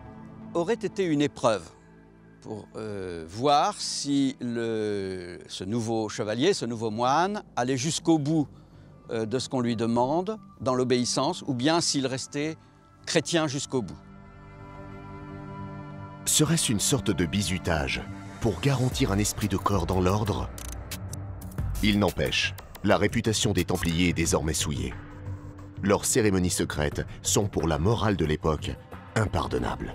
aurait été une épreuve pour voir si ce nouveau chevalier, ce nouveau moine, allait jusqu'au bout de ce qu'on lui demande, dans l'obéissance, ou bien s'il restait chrétien jusqu'au bout. Serait-ce une sorte de bizutage pour garantir un esprit de corps dans l'ordre? Il n'empêche, la réputation des Templiers est désormais souillée. Leurs cérémonies secrètes sont pour la morale de l'époque impardonnables.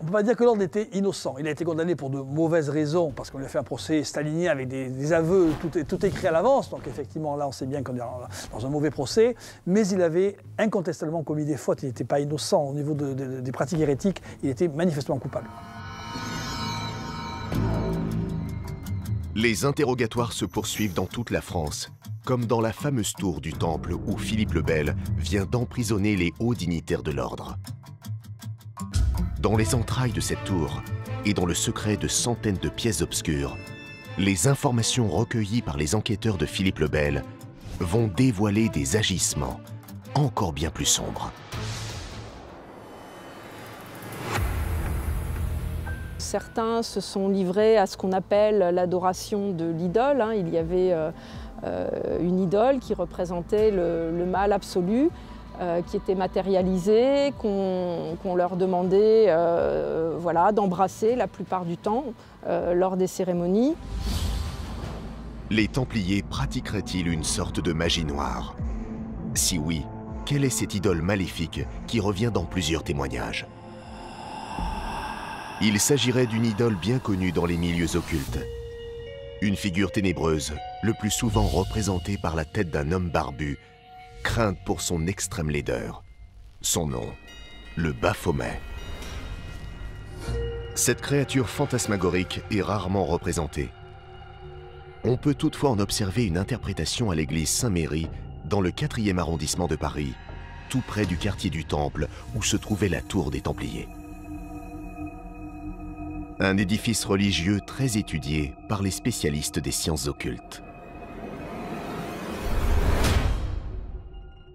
On ne peut pas dire que l'ordre était innocent. Il a été condamné pour de mauvaises raisons, parce qu'on lui a fait un procès stalinien avec des aveux, tout écrit à l'avance. Donc effectivement, là, on sait bien qu'on est dans un mauvais procès. Mais il avait incontestablement commis des fautes. Il n'était pas innocent. Au niveau des pratiques hérétiques, il était manifestement coupable. Les interrogatoires se poursuivent dans toute la France, comme dans la fameuse tour du Temple où Philippe le Bel vient d'emprisonner les hauts dignitaires de l'ordre. Dans les entrailles de cette tour, et dans le secret de centaines de pièces obscures, les informations recueillies par les enquêteurs de Philippe le Bel vont dévoiler des agissements encore bien plus sombres. Certains se sont livrés à ce qu'on appelle l'adoration de l'idole. Il y avait une idole qui représentait le mal absolu, qui était matérialisé, qu'on leur demandait voilà, d'embrasser la plupart du temps lors des cérémonies. Les Templiers pratiqueraient-ils une sorte de magie noire? Si oui, quelle est cette idole maléfique qui revient dans plusieurs témoignages? Il s'agirait d'une idole bien connue dans les milieux occultes. Une figure ténébreuse, le plus souvent représentée par la tête d'un homme barbu, crainte pour son extrême laideur. Son nom, le Baphomet. Cette créature fantasmagorique est rarement représentée. On peut toutefois en observer une interprétation à l'église Saint-Méry, dans le 4e arrondissement de Paris, tout près du quartier du Temple où se trouvait la tour des Templiers. Un édifice religieux très étudié par les spécialistes des sciences occultes.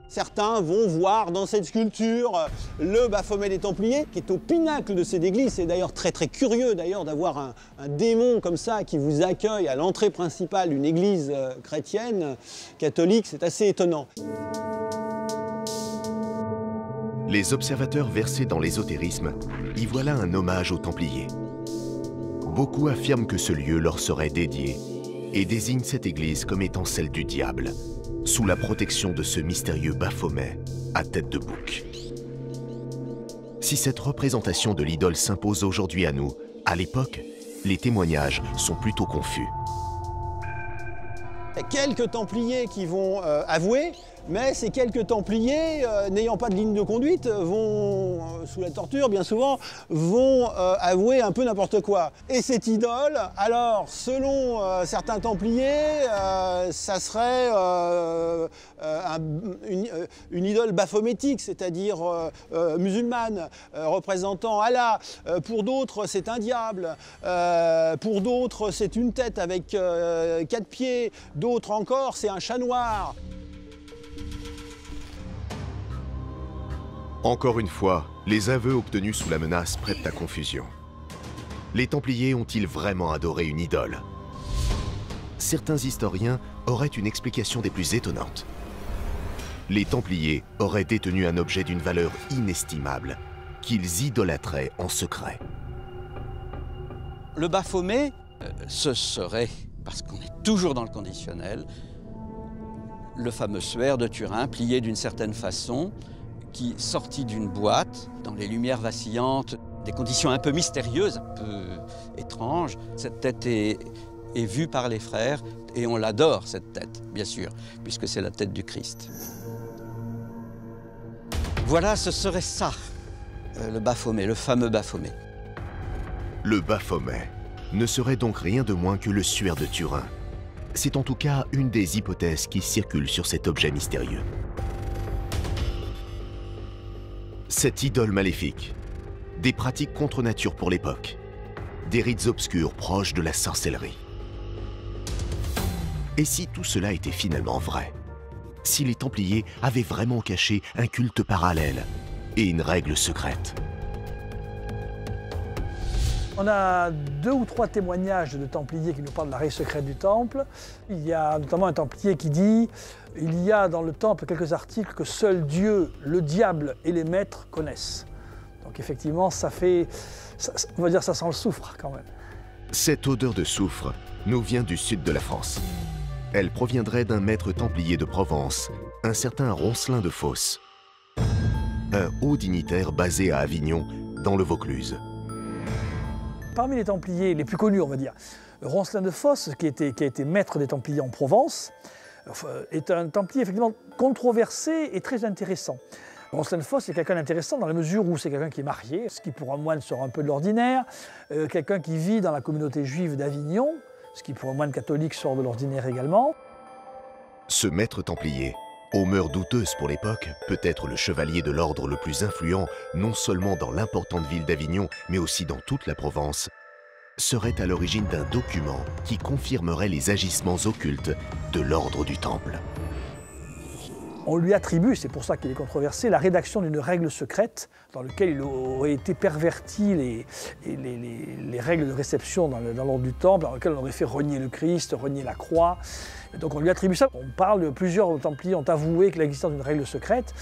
Certains vont voir dans cette sculpture le Baphomet des Templiers, qui est au pinacle de cette église. C'est d'ailleurs très curieux d'ailleurs d'avoir un démon comme ça qui vous accueille à l'entrée principale d'une église chrétienne, catholique. C'est assez étonnant. Les observateurs versés dans l'ésotérisme y voilà un hommage aux Templiers. Beaucoup affirment que ce lieu leur serait dédié et désignent cette église comme étant celle du diable, sous la protection de ce mystérieux Baphomet à tête de bouc. Si cette représentation de l'idole s'impose aujourd'hui à nous, à l'époque, les témoignages sont plutôt confus. Il y a quelques Templiers qui vont avouer, mais ces quelques Templiers, n'ayant pas de ligne de conduite, vont, sous la torture bien souvent, vont avouer un peu n'importe quoi. Et cette idole, alors, selon certains Templiers, ça serait une idole baphométique, c'est-à-dire musulmane, représentant Allah. Pour d'autres, c'est un diable. Pour d'autres, c'est une tête avec 4 pieds. D'autres encore, c'est un chat noir. Encore une fois, les aveux obtenus sous la menace prêtent à confusion. Les Templiers ont-ils vraiment adoré une idole? Certains historiens auraient une explication des plus étonnantes. Les Templiers auraient détenu un objet d'une valeur inestimable, qu'ils idolâtraient en secret. Le Baphomet, ce serait, parce qu'on est toujours dans le conditionnel, le fameux suaire de Turin, plié d'une certaine façon, qui, sorti d'une boîte, dans les lumières vacillantes, des conditions un peu mystérieuses, un peu étranges. Cette tête est vue par les frères et on l'adore, cette tête, bien sûr, puisque c'est la tête du Christ. Voilà, ce serait ça, le Baphomet, le fameux Baphomet. Le Baphomet ne serait donc rien de moins que le suaire de Turin. C'est en tout cas une des hypothèses qui circulent sur cet objet mystérieux. Cette idole maléfique, des pratiques contre nature pour l'époque, des rites obscurs proches de la sorcellerie. Et si tout cela était finalement vrai? Si les Templiers avaient vraiment caché un culte parallèle et une règle secrète? On a 2 ou 3 témoignages de Templiers qui nous parlent de la règle secrète du Temple. Il y a notamment un Templier qui dit « Il y a dans le Temple quelques articles que seul Dieu, le diable et les maîtres connaissent ». Donc effectivement, on va dire ça sent le soufre quand même. Cette odeur de soufre nous vient du sud de la France. Elle proviendrait d'un maître templier de Provence, un certain Roncelin de Fos, un haut dignitaire basé à Avignon, dans le Vaucluse. Parmi les Templiers les plus connus, on va dire, Roncelin de Fos, qui a été maître des Templiers en Provence, est un Templier effectivement controversé et très intéressant. Roncelin de Fos est quelqu'un d'intéressant dans la mesure où c'est quelqu'un qui est marié, ce qui pour un moine sort un peu de l'ordinaire, quelqu'un qui vit dans la communauté juive d'Avignon, ce qui pour un moine catholique sort de l'ordinaire également. Ce maître templier, aux mœurs douteuses pour l'époque, peut être le chevalier de l'ordre le plus influent, non seulement dans l'importante ville d'Avignon, mais aussi dans toute la Provence, serait à l'origine d'un document qui confirmerait les agissements occultes de l'ordre du Temple. On lui attribue, c'est pour ça qu'il est controversé, la rédaction d'une règle secrète dans laquelle il aurait été perverti les règles de réception dans l'ordre du Temple, dans laquelle on aurait fait renier le Christ, renier la croix. Et donc on lui attribue ça. On parle de plusieurs Templiers ont avoué que l'existence d'une règle secrète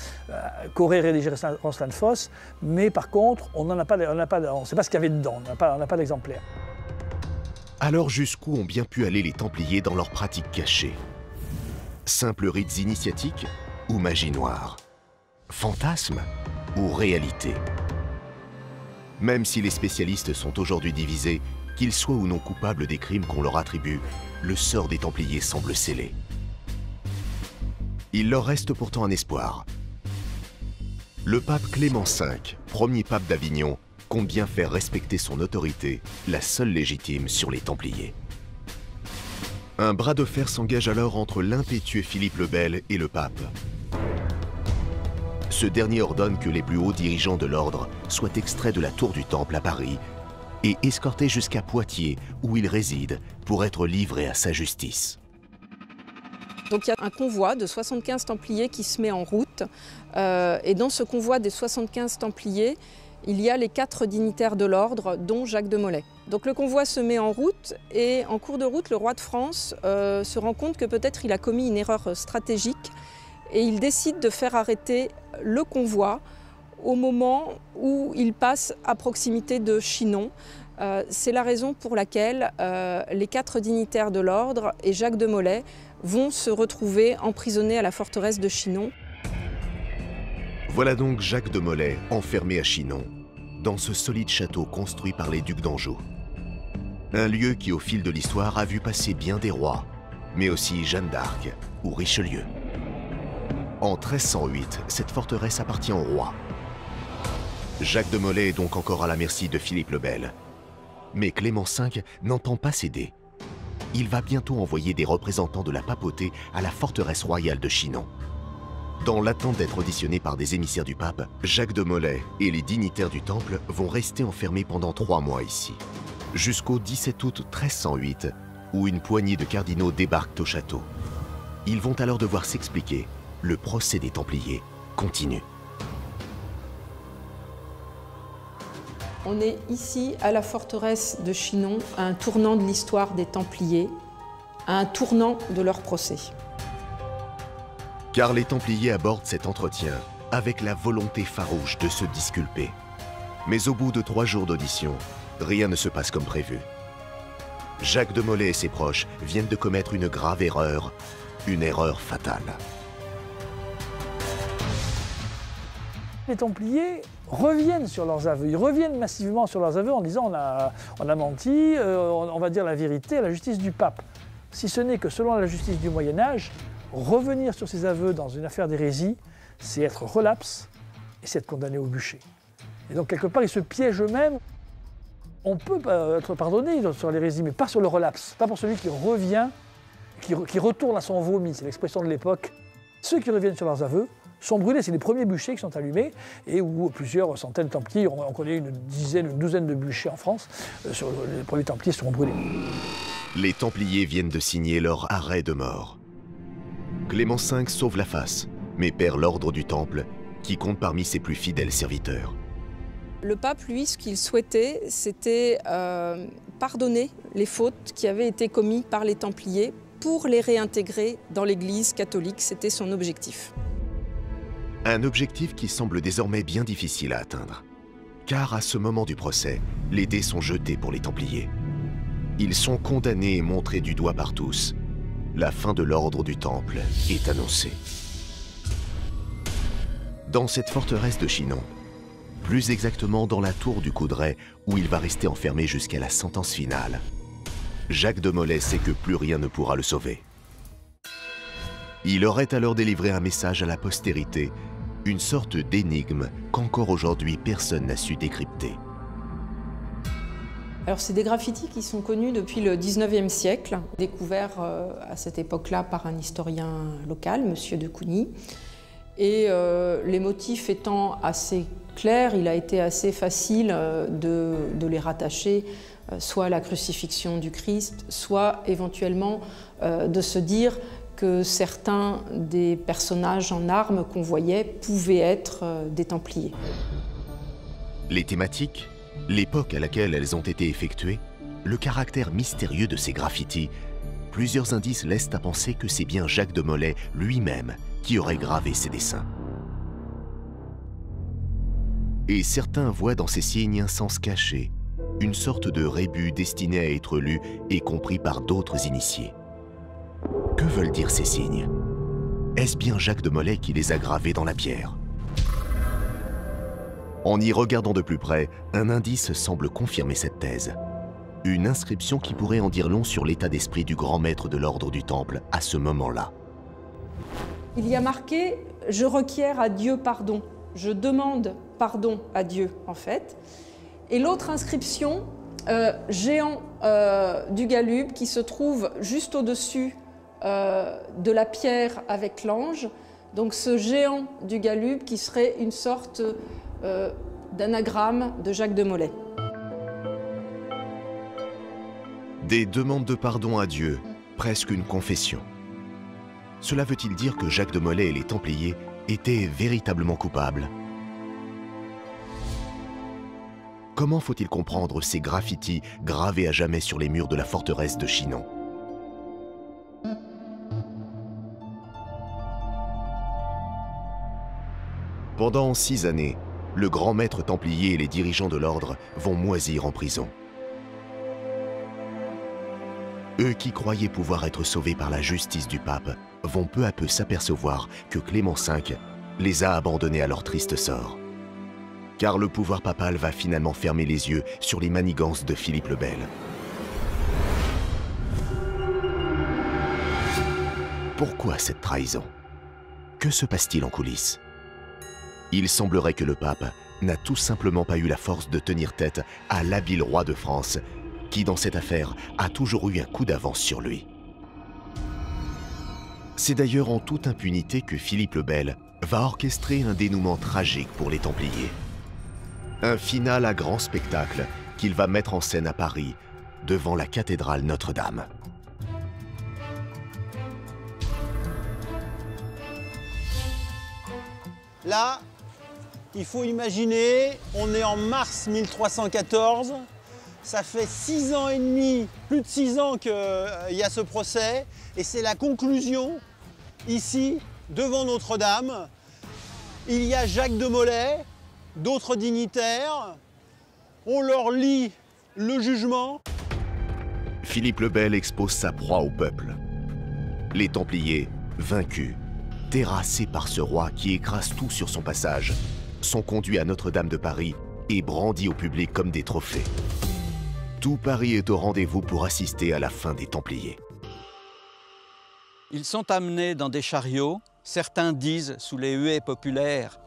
qu'aurait rédigé Roncelin de Fos, mais par contre, on ne sait pas ce qu'il y avait dedans, on n'a pas d'exemplaire. Alors jusqu'où ont bien pu aller les Templiers dans leurs pratiques cachées? Simples rites initiatiques ou magie noire? Fantasme ou réalité? Même si les spécialistes sont aujourd'hui divisés, qu'ils soient ou non coupables des crimes qu'on leur attribue, le sort des Templiers semble scellé. Il leur reste pourtant un espoir. Le pape Clément V, premier pape d'Avignon, compte bien faire respecter son autorité, la seule légitime sur les Templiers. Un bras de fer s'engage alors entre l'impétueux Philippe le Bel et le pape. Ce dernier ordonne que les plus hauts dirigeants de l'ordre soient extraits de la tour du Temple à Paris et escortés jusqu'à Poitiers, où ils résident, pour être livrés à sa justice. Donc il y a un convoi de 75 Templiers qui se met en route. Et dans ce convoi des 75 Templiers, il y a les 4 dignitaires de l'ordre, dont Jacques de Molay. Donc le convoi se met en route et en cours de route, le roi de France se rend compte que peut-être il a commis une erreur stratégique et il décide de faire arrêter le convoi au moment où il passe à proximité de Chinon. C'est la raison pour laquelle les 4 dignitaires de l'ordre et Jacques de Molay vont se retrouver emprisonnés à la forteresse de Chinon. Voilà donc Jacques de Molay enfermé à Chinon, dans ce solide château construit par les ducs d'Anjou. Un lieu qui, au fil de l'histoire, a vu passer bien des rois, mais aussi Jeanne d'Arc ou Richelieu. En 1308, cette forteresse appartient au roi. Jacques de Molay est donc encore à la merci de Philippe le Bel. Mais Clément V n'entend pas céder. Il va bientôt envoyer des représentants de la papauté à la forteresse royale de Chinon. Dans l'attente d'être auditionné par des émissaires du pape, Jacques de Molay et les dignitaires du Temple vont rester enfermés pendant 3 mois ici, jusqu'au 17 août 1308, où une poignée de cardinaux débarquent au château. Ils vont alors devoir s'expliquer. Le procès des Templiers continue. On est ici à la forteresse de Chinon, à un tournant de l'histoire des Templiers, à un tournant de leur procès. Car les Templiers abordent cet entretien avec la volonté farouche de se disculper. Mais au bout de 3 jours d'audition, rien ne se passe comme prévu. Jacques de Molay et ses proches viennent de commettre une grave erreur, une erreur fatale. Les Templiers reviennent sur leurs aveux, ils reviennent massivement sur leurs aveux en disant on a menti, on va dire la vérité à la justice du pape. Si ce n'est que selon la justice du Moyen-Âge, revenir sur ses aveux dans une affaire d'hérésie, c'est être relapse et c'est être condamné au bûcher. Et donc quelque part ils se piègent eux-mêmes. On peut être pardonné sur l'hérésie, mais pas sur le relapse, pas pour celui qui revient, qui retourne à son vomi, c'est l'expression de l'époque. Ceux qui reviennent sur leurs aveux sont brûlés, c'est les premiers bûchers qui sont allumés et où plusieurs centaines de Templiers, on connaît une douzaine de bûchers en France, sur les premiers Templiers seront brûlés. Les Templiers viennent de signer leur arrêt de mort. Clément V sauve la face, mais perd l'ordre du Temple, qui compte parmi ses plus fidèles serviteurs. Le pape, lui, ce qu'il souhaitait, c'était pardonner les fautes qui avaient été commises par les Templiers pour les réintégrer dans l'Église catholique. C'était son objectif. Un objectif qui semble désormais bien difficile à atteindre. Car à ce moment du procès, les dés sont jetés pour les Templiers. Ils sont condamnés et montrés du doigt par tous. La fin de l'ordre du Temple est annoncée. Dans cette forteresse de Chinon, plus exactement dans la tour du Coudray, où il va rester enfermé jusqu'à la sentence finale, Jacques de Molay sait que plus rien ne pourra le sauver. Il aurait alors délivré un message à la postérité, une sorte d'énigme qu'encore aujourd'hui personne n'a su décrypter. Alors c'est des graffitis qui sont connus depuis le 19e siècle, découverts à cette époque-là par un historien local, M. de Cougny. Et les motifs étant assez clairs, il a été assez facile de les rattacher soit à la crucifixion du Christ, soit éventuellement de se dire que certains des personnages en armes qu'on voyait pouvaient être des Templiers. Les thématiques, l'époque à laquelle elles ont été effectuées, le caractère mystérieux de ces graffitis, plusieurs indices laissent à penser que c'est bien Jacques de Molay lui-même qui aurait gravé ces dessins. Et certains voient dans ces signes un sens caché, une sorte de rébus destiné à être lu et compris par d'autres initiés. Que veulent dire ces signes? Est-ce bien Jacques de Molay qui les a gravés dans la pierre? En y regardant de plus près, un indice semble confirmer cette thèse. Une inscription qui pourrait en dire long sur l'état d'esprit du grand maître de l'ordre du Temple à ce moment-là. Il y a marqué « Je requiers à Dieu pardon ». Je demande pardon à Dieu, en fait. Et l'autre inscription, géant du Galub, qui se trouve juste au-dessus de la pierre avec l'ange. Donc ce géant du Galub qui serait une sorte d'anagramme de Jacques de Molay. Des demandes de pardon à Dieu, presque une confession. Cela veut-il dire que Jacques de Molay et les Templiers étaient véritablement coupables? Comment faut-il comprendre ces graffitis gravés à jamais sur les murs de la forteresse de Chinon? Pendant 6 années, le grand maître templier et les dirigeants de l'ordre vont moisir en prison. Eux qui croyaient pouvoir être sauvés par la justice du pape vont peu à peu s'apercevoir que Clément V les a abandonnés à leur triste sort. Car le pouvoir papal va finalement fermer les yeux sur les manigances de Philippe le Bel. Pourquoi cette trahison? Que se passe-t-il en coulisses? Il semblerait que le pape n'a tout simplement pas eu la force de tenir tête à l'habile roi de France, qui dans cette affaire a toujours eu un coup d'avance sur lui. C'est d'ailleurs en toute impunité que Philippe le Bel va orchestrer un dénouement tragique pour les Templiers. Un final à grand spectacle qu'il va mettre en scène à Paris, devant la cathédrale Notre-Dame. Là, il faut imaginer, on est en mars 1314, ça fait 6 ans et demi, plus de 6 ans qu'il y a ce procès, et c'est la conclusion, ici, devant Notre-Dame. Il y a Jacques de Molay, d'autres dignitaires, on leur lit le jugement. Philippe le Bel expose sa proie au peuple. Les Templiers, vaincus, terrassés par ce roi qui écrase tout sur son passage, sont conduits à Notre-Dame de Paris et brandis au public comme des trophées. Tout Paris est au rendez-vous pour assister à la fin des Templiers. Ils sont amenés dans des chariots, certains disent sous les huées populaires,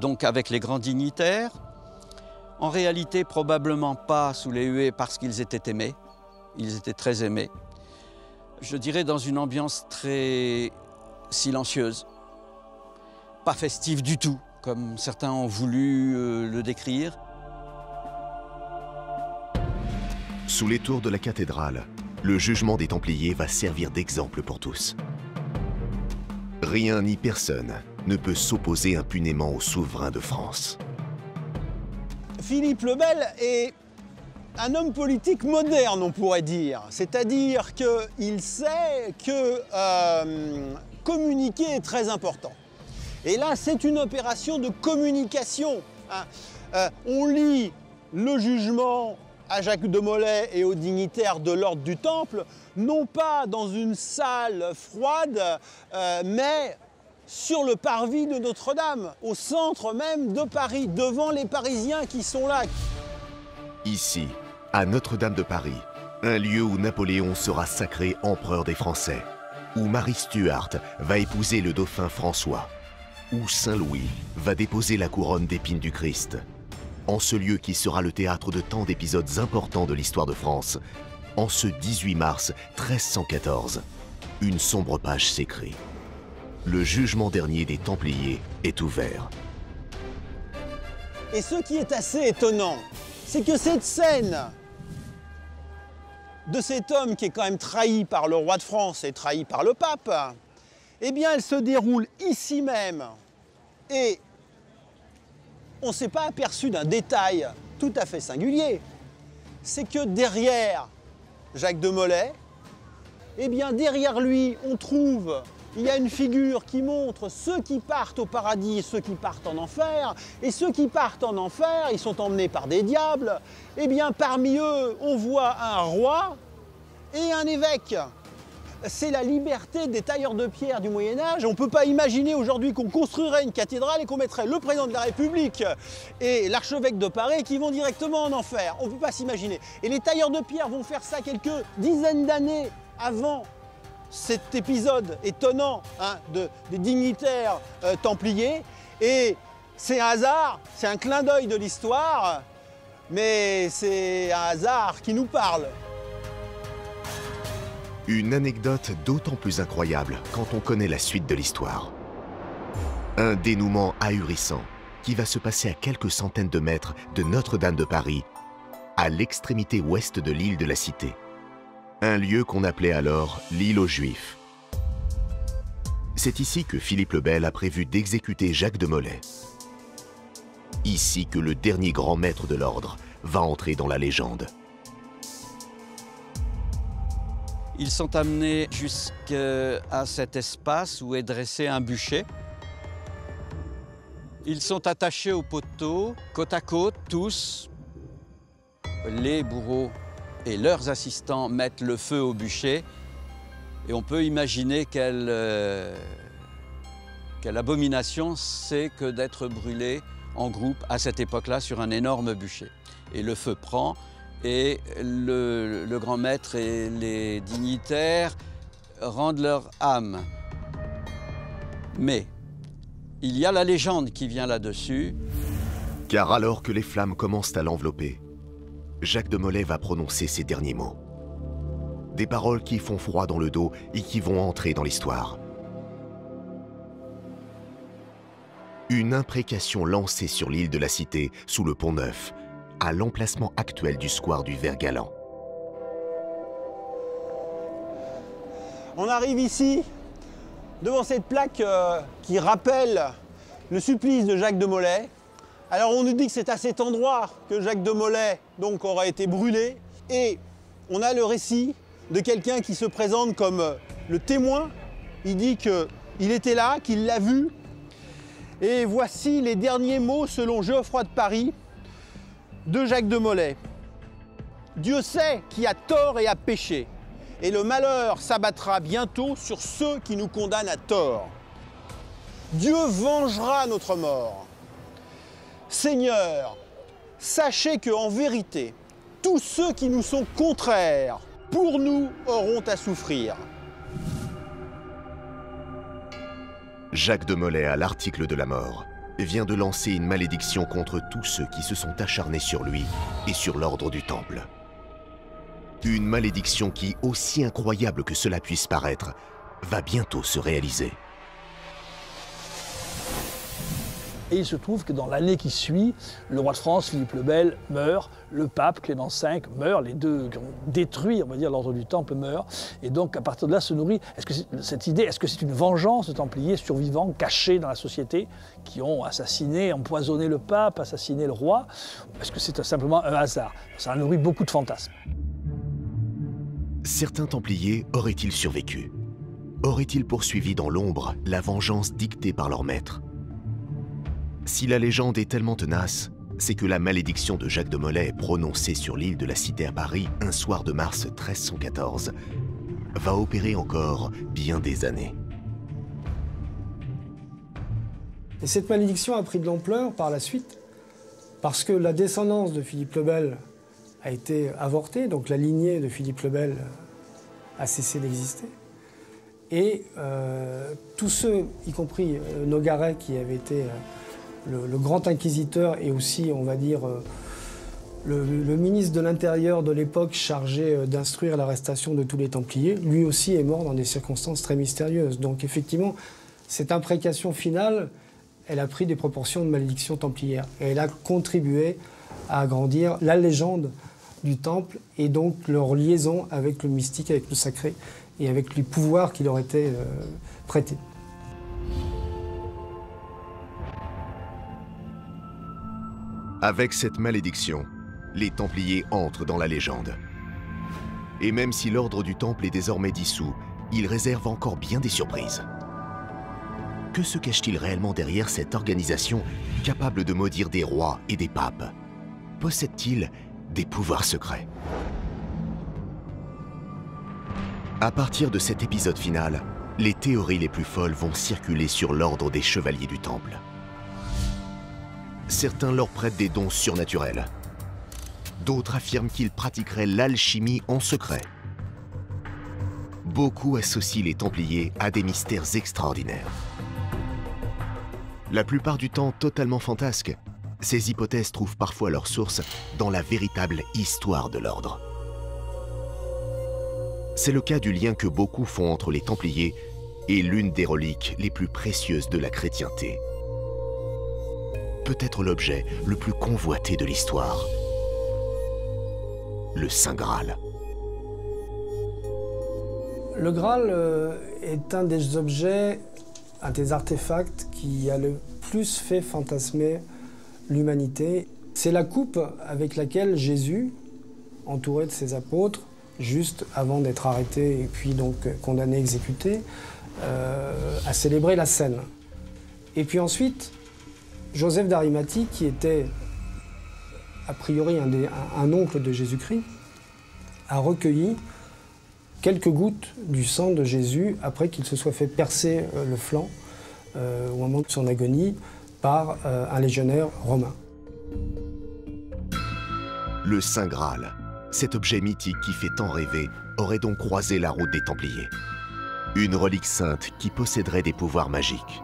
donc avec les grands dignitaires. En réalité, probablement pas sous les huées parce qu'ils étaient aimés. Ils étaient très aimés. Je dirais dans une ambiance très silencieuse, pas festive du tout, comme certains ont voulu le décrire. Sous les tours de la cathédrale, le jugement des Templiers va servir d'exemple pour tous. Rien ni personne ne peut s'opposer impunément au souverain de France. Philippe le Bel est un homme politique moderne, on pourrait dire. C'est-à-dire qu'il sait que communiquer est très important. Et là, c'est une opération de communication. Hein. On lit le jugement à Jacques de Molay et aux dignitaires de l'ordre du Temple, non pas dans une salle froide, mais sur le parvis de Notre-Dame, au centre même de Paris, devant les Parisiens qui sont là. Ici, à Notre-Dame de Paris, un lieu où Napoléon sera sacré empereur des Français, où Marie Stuart va épouser le dauphin François, où Saint-Louis va déposer la couronne d'épines du Christ. En ce lieu qui sera le théâtre de tant d'épisodes importants de l'histoire de France, en ce 18 mars 1314, une sombre page s'écrit. Le jugement dernier des Templiers est ouvert. Et ce qui est assez étonnant, c'est que cette scène de cet homme qui est quand même trahi par le roi de France et trahi par le pape, eh bien elle se déroule ici même. Et on ne s'est pas aperçu d'un détail tout à fait singulier. C'est que derrière Jacques de Molay, eh bien derrière lui, on trouve, il y a une figure qui montre ceux qui partent au paradis et ceux qui partent en enfer. Et ceux qui partent en enfer, ils sont emmenés par des diables. Eh bien parmi eux, on voit un roi et un évêque. C'est la liberté des tailleurs de pierre du Moyen-Âge. On ne peut pas imaginer aujourd'hui qu'on construirait une cathédrale et qu'on mettrait le président de la République et l'archevêque de Paris qui vont directement en enfer. On ne peut pas s'imaginer. Et les tailleurs de pierre vont faire ça quelques dizaines d'années avant cet épisode étonnant des dignitaires templiers. Et c'est un hasard, c'est un clin d'œil de l'histoire, mais c'est un hasard qui nous parle. Une anecdote d'autant plus incroyable quand on connaît la suite de l'histoire. Un dénouement ahurissant qui va se passer à quelques centaines de mètres de Notre-Dame de Paris, à l'extrémité ouest de l'île de la Cité. Un lieu qu'on appelait alors l'île aux Juifs. C'est ici que Philippe le Bel a prévu d'exécuter Jacques de Molay. Ici que le dernier grand maître de l'ordre va entrer dans la légende. Ils sont amenés jusqu'à cet espace où est dressé un bûcher. Ils sont attachés au poteau, côte à côte, tous. Les bourreaux et leurs assistants mettent le feu au bûcher. Et on peut imaginer quelle abomination c'est que d'être brûlé en groupe à cette époque-là sur un énorme bûcher. Et le feu prend. Et le grand maître et les dignitaires rendent leur âme. Mais il y a la légende qui vient là-dessus. Car alors que les flammes commencent à l'envelopper, Jacques de Molay va prononcer ces derniers mots. Des paroles qui font froid dans le dos et qui vont entrer dans l'histoire. Une imprécation lancée sur l'île de la Cité, sous le Pont-Neuf, à l'emplacement actuel du square du Vert-Galant. On arrive ici, devant cette plaque qui rappelle le supplice de Jacques de Molay. Alors on nous dit que c'est à cet endroit que Jacques de Molay donc, aurait été brûlé. Et on a le récit de quelqu'un qui se présente comme le témoin. Il dit qu'il était là, qu'il l'a vu. Et voici les derniers mots selon Geoffroy de Paris, de Jacques de Molay. Dieu sait qui a tort et a péché, et le malheur s'abattra bientôt sur ceux qui nous condamnent à tort. Dieu vengera notre mort. Seigneur, sachez qu'en vérité, tous ceux qui nous sont contraires, pour nous, auront à souffrir. Jacques de Molay, à l'article de la mort, vient de lancer une malédiction contre tous ceux qui se sont acharnés sur lui et sur l'ordre du Temple. Une malédiction qui, aussi incroyable que cela puisse paraître, va bientôt se réaliser. Et il se trouve que dans l'année qui suit, le roi de France, Philippe le Bel, meurt, le pape, Clément V, meurt, les deux qui ont détruit, on va dire, l'ordre du Temple meurent. Et donc, à partir de là, se nourrit cette idée, est-ce que c'est une vengeance de Templiers survivants, cachés dans la société, qui ont assassiné, empoisonné le pape, assassiné le roi? Est-ce que c'est simplement un hasard? Ça a nourri beaucoup de fantasmes. Certains Templiers auraient-ils survécu? Auraient-ils poursuivi dans l'ombre la vengeance dictée par leur maître? Si la légende est tellement tenace, c'est que la malédiction de Jacques de Molay, prononcée sur l'île de la Cité à Paris un soir de mars 1314, va opérer encore bien des années. Et cette malédiction a pris de l'ampleur par la suite, parce que la descendance de Philippe le Bel a été avortée, donc la lignée de Philippe le Bel a cessé d'exister. Et tous ceux, y compris Nogaret, qui avait été le grand inquisiteur et aussi, on va dire, le ministre de l'Intérieur de l'époque chargé d'instruire l'arrestation de tous les Templiers, lui aussi est mort dans des circonstances très mystérieuses. Donc effectivement, cette imprécation finale, elle a pris des proportions de malédiction templière. Et elle a contribué à agrandir la légende du Temple et donc leur liaison avec le mystique, avec le sacré et avec les pouvoirs qui leur étaient prêtés. Avec cette malédiction, les Templiers entrent dans la légende. Et même si l'ordre du Temple est désormais dissous, il réserve encore bien des surprises. Que se cache-t-il réellement derrière cette organisation capable de maudire des rois et des papes? Possède-t-il des pouvoirs secrets? À partir de cet épisode final, les théories les plus folles vont circuler sur l'ordre des Chevaliers du Temple. Certains leur prêtent des dons surnaturels. D'autres affirment qu'ils pratiqueraient l'alchimie en secret. Beaucoup associent les Templiers à des mystères extraordinaires. La plupart du temps totalement fantasques, ces hypothèses trouvent parfois leur source dans la véritable histoire de l'ordre. C'est le cas du lien que beaucoup font entre les Templiers et l'une des reliques les plus précieuses de la chrétienté. Peut-être l'objet le plus convoité de l'histoire, le Saint Graal. Le Graal est un des objets, un des artefacts qui a le plus fait fantasmer l'humanité. C'est la coupe avec laquelle Jésus, entouré de ses apôtres, juste avant d'être arrêté et puis donc condamné, exécuté, a célébré la scène. Et puis ensuite, Joseph d'Arimathie, qui était a priori un oncle de Jésus-Christ, a recueilli quelques gouttes du sang de Jésus après qu'il se soit fait percer le flanc au moment de son agonie par un légionnaire romain. Le Saint Graal, cet objet mythique qui fait tant rêver, aurait donc croisé la route des Templiers. Une relique sainte qui posséderait des pouvoirs magiques.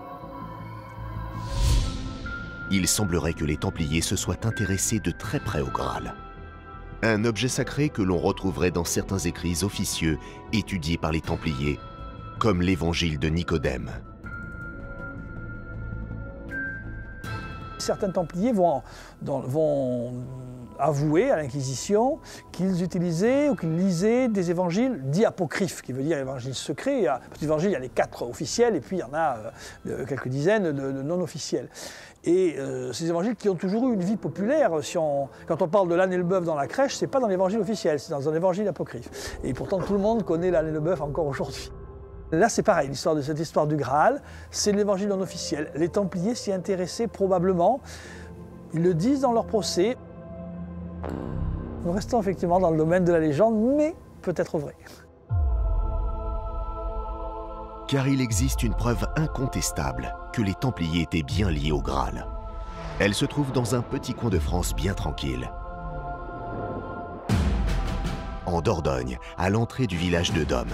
Il semblerait que les Templiers se soient intéressés de très près au Graal. Un objet sacré que l'on retrouverait dans certains écrits officieux étudiés par les Templiers, comme l'Évangile de Nicodème. Certains Templiers vont avouer à l'Inquisition qu'ils utilisaient ou qu'ils lisaient des évangiles dits apocryphes, qui veut dire évangiles secrets. Parce l'évangile, il y a les 4 officiels et puis il y en a quelques dizaines de non officiels. Et ces évangiles qui ont toujours eu une vie populaire, quand on parle de l'âne et le bœuf dans la crèche, c'est pas dans l'évangile officiel, c'est dans un évangile apocryphe. Et pourtant tout le monde connaît l'âne et le bœuf encore aujourd'hui. Là c'est pareil, cette histoire du Graal, c'est l'évangile non officiel. Les Templiers s'y intéressaient probablement, ils le disent dans leur procès. Nous restons effectivement dans le domaine de la légende, mais peut-être vrai. Car il existe une preuve incontestable que les Templiers étaient bien liés au Graal. Elle se trouve dans un petit coin de France bien tranquille. En Dordogne, à l'entrée du village de Dôme.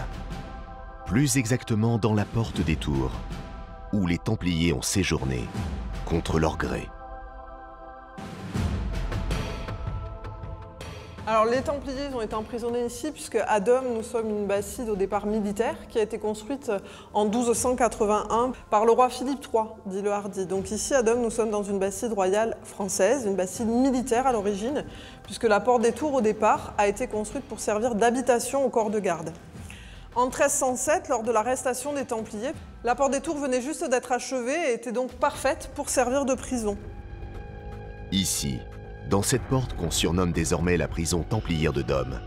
Plus exactement dans la porte des Tours, où les Templiers ont séjourné contre leur gré. Alors les Templiers ont été emprisonnés ici puisque à Dôme, nous sommes une bastide au départ militaire qui a été construite en 1281 par le roi Philippe III, dit le Hardi. Donc ici à Dôme, nous sommes dans une bastide royale française, une bastide militaire à l'origine, puisque la porte des Tours au départ a été construite pour servir d'habitation au corps de garde. En 1307, lors de l'arrestation des Templiers, la porte des Tours venait juste d'être achevée et était donc parfaite pour servir de prison. Ici, dans cette porte qu'on surnomme désormais la prison templière de Dôme,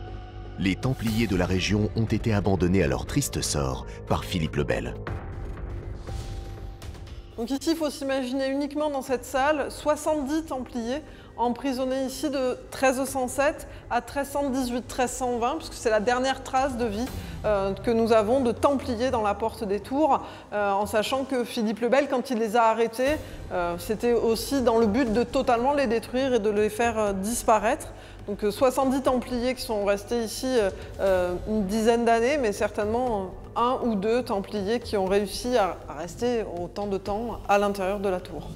les Templiers de la région ont été abandonnés à leur triste sort par Philippe le Bel. Donc ici, il faut s'imaginer uniquement dans cette salle 70 Templiers emprisonnés ici de 1307 à 1318-1320, puisque c'est la dernière trace de vie que nous avons de Templiers dans la porte des Tours, en sachant que Philippe le Bel, quand il les a arrêtés, c'était aussi dans le but de totalement les détruire et de les faire disparaître. Donc 70 Templiers qui sont restés ici une dizaine d'années, mais certainement un ou deux Templiers qui ont réussi à rester autant de temps à l'intérieur de la tour.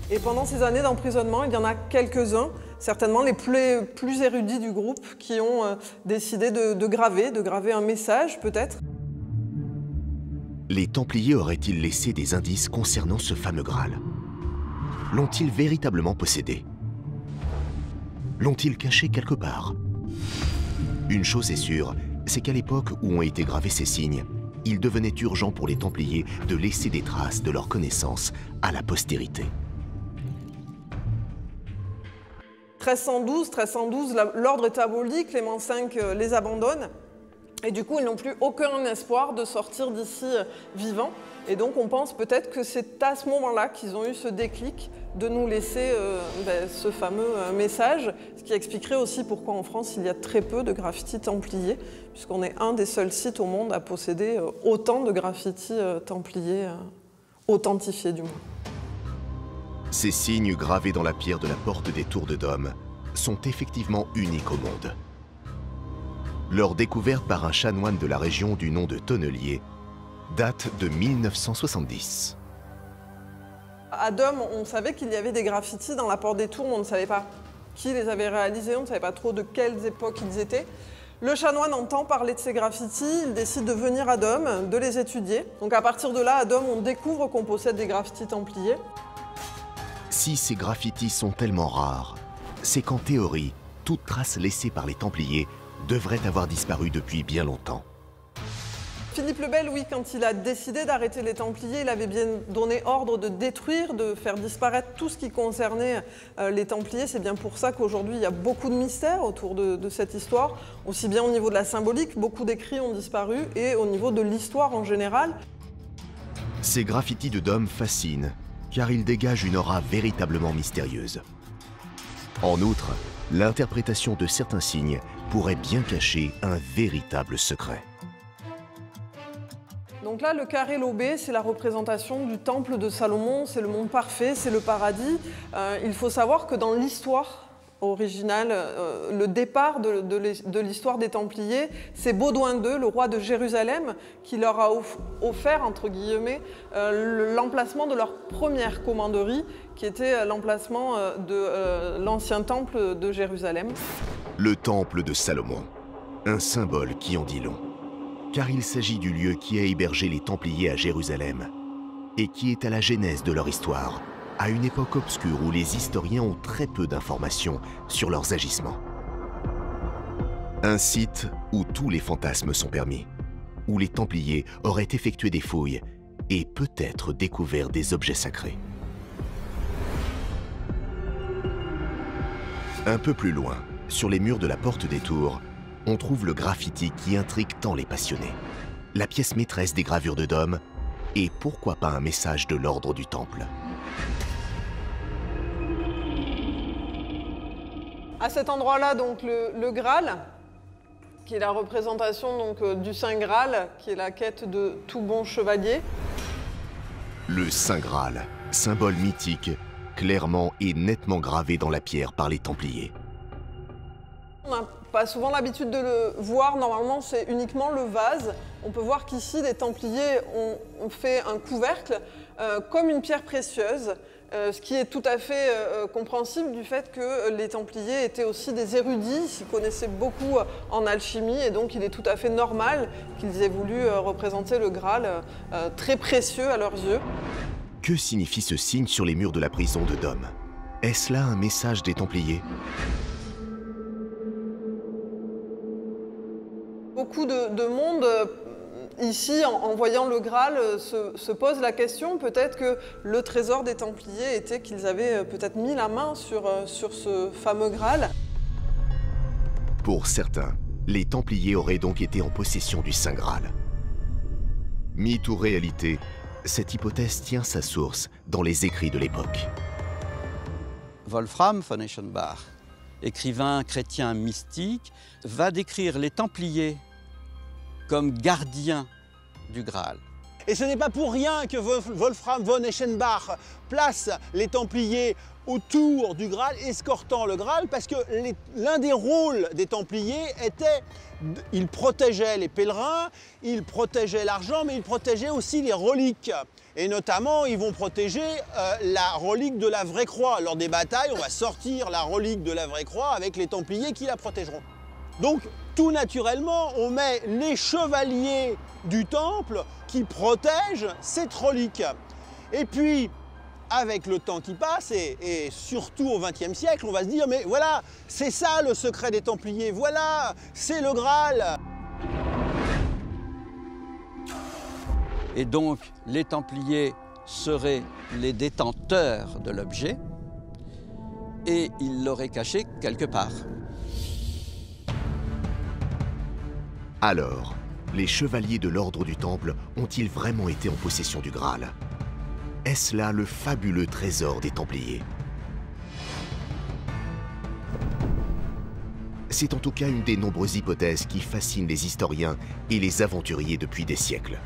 Et pendant ces années d'emprisonnement, il y en a quelques-uns, certainement les plus érudits du groupe, qui ont décidé de graver un message peut-être. Les Templiers auraient-ils laissé des indices concernant ce fameux Graal? L'ont-ils véritablement possédé? L'ont-ils caché quelque part? Une chose est sûre, c'est qu'à l'époque où ont été gravés ces signes, il devenait urgent pour les Templiers de laisser des traces de leur connaissance à la postérité. 1312, l'ordre est aboli, Clément V les abandonne. Et du coup, ils n'ont plus aucun espoir de sortir d'ici vivants. Et donc, on pense peut-être que c'est à ce moment-là qu'ils ont eu ce déclic de nous laisser ce fameux message, ce qui expliquerait aussi pourquoi en France, il y a très peu de graffitis templiers, puisqu'on est un des seuls sites au monde à posséder autant de graffitis templiers authentifiés du moins. Ces signes gravés dans la pierre de la porte des Tours de Dôme sont effectivement uniques au monde. Leur découverte par un chanoine de la région du nom de Tonnelier date de 1970. À Dôme, on savait qu'il y avait des graffitis dans la porte des Tours, mais on ne savait pas qui les avait réalisés, on ne savait pas trop de quelles époques ils étaient. Le chanoine entend parler de ces graffitis, il décide de venir à Dôme, de les étudier. Donc à partir de là, à Dôme, on découvre qu'on possède des graffitis templiers. Si ces graffitis sont tellement rares, c'est qu'en théorie, toute trace laissée par les Templiers devrait avoir disparu depuis bien longtemps. Philippe le Bel, oui, quand il a décidé d'arrêter les Templiers, il avait bien donné ordre de détruire, de faire disparaître tout ce qui concernait les Templiers. C'est bien pour ça qu'aujourd'hui, il y a beaucoup de mystères autour de cette histoire, aussi bien au niveau de la symbolique, beaucoup d'écrits ont disparu, et au niveau de l'histoire en général. Ces graffitis de Dôme fascinent, car ils dégagent une aura véritablement mystérieuse. En outre, l'interprétation de certains signes pourrait bien cacher un véritable secret. Donc là, le carré lobé, c'est la représentation du temple de Salomon, c'est le monde parfait, c'est le paradis. Il faut savoir que dans l'histoire originale, le départ de l'histoire des Templiers, c'est Baudouin II, le roi de Jérusalem, qui leur a offert, entre guillemets, l'emplacement de leur première commanderie, qui était l'emplacement de l'ancien temple de Jérusalem. Le temple de Salomon, un symbole qui en dit long, car il s'agit du lieu qui a hébergé les Templiers à Jérusalem et qui est à la genèse de leur histoire, à une époque obscure où les historiens ont très peu d'informations sur leurs agissements. Un site où tous les fantasmes sont permis, où les Templiers auraient effectué des fouilles et peut-être découvert des objets sacrés. Un peu plus loin, sur les murs de la porte des Tours, on trouve le graffiti qui intrigue tant les passionnés, la pièce maîtresse des gravures de Dôme, et pourquoi pas un message de l'ordre du Temple. À cet endroit-là, donc le Graal, qui est la représentation donc, du Saint Graal, qui est la quête de tout bon chevalier. Le Saint Graal, symbole mythique, clairement et nettement gravé dans la pierre par les Templiers. On n'a pas souvent l'habitude de le voir, normalement c'est uniquement le vase. On peut voir qu'ici les Templiers ont fait un couvercle comme une pierre précieuse Ce qui est tout à fait compréhensible du fait que les Templiers étaient aussi des érudits, ils s'y connaissaient beaucoup en alchimie, et donc il est tout à fait normal qu'ils aient voulu représenter le Graal très précieux à leurs yeux. Que signifie ce signe sur les murs de la prison de Dôme? Est-ce là un message des Templiers? Beaucoup de monde ici, en voyant le Graal, se pose la question, peut-être que le trésor des Templiers était qu'ils avaient peut-être mis la main sur ce fameux Graal. Pour certains, les Templiers auraient donc été en possession du Saint Graal. Mythe ou réalité, cette hypothèse tient sa source dans les écrits de l'époque. Wolfram von Eschenbach, écrivain chrétien mystique, va décrire les Templiers comme gardiens du Graal. Et ce n'est pas pour rien que Wolfram von Eschenbach place les Templiers autour du Graal, escortant le Graal, parce que l'un des rôles des Templiers était, ils protégeaient les pèlerins, ils protégeaient l'argent, mais ils protégeaient aussi les reliques. Et notamment, ils vont protéger la relique de la vraie croix. Lors des batailles, on va sortir la relique de la vraie croix avec les Templiers qui la protégeront. Donc, tout naturellement, on met les chevaliers du temple qui protègent cette relique. Et puis, avec le temps qui passe, et surtout au XXe siècle, on va se dire, mais voilà, c'est ça le secret des Templiers, voilà, c'est le Graal. Et donc, les Templiers seraient les détenteurs de l'objet, et ils l'auraient caché quelque part. Alors, les chevaliers de l'ordre du Temple ont-ils vraiment été en possession du Graal? Est-ce là le fabuleux trésor des Templiers? C'est en tout cas une des nombreuses hypothèses qui fascinent les historiens et les aventuriers depuis des siècles.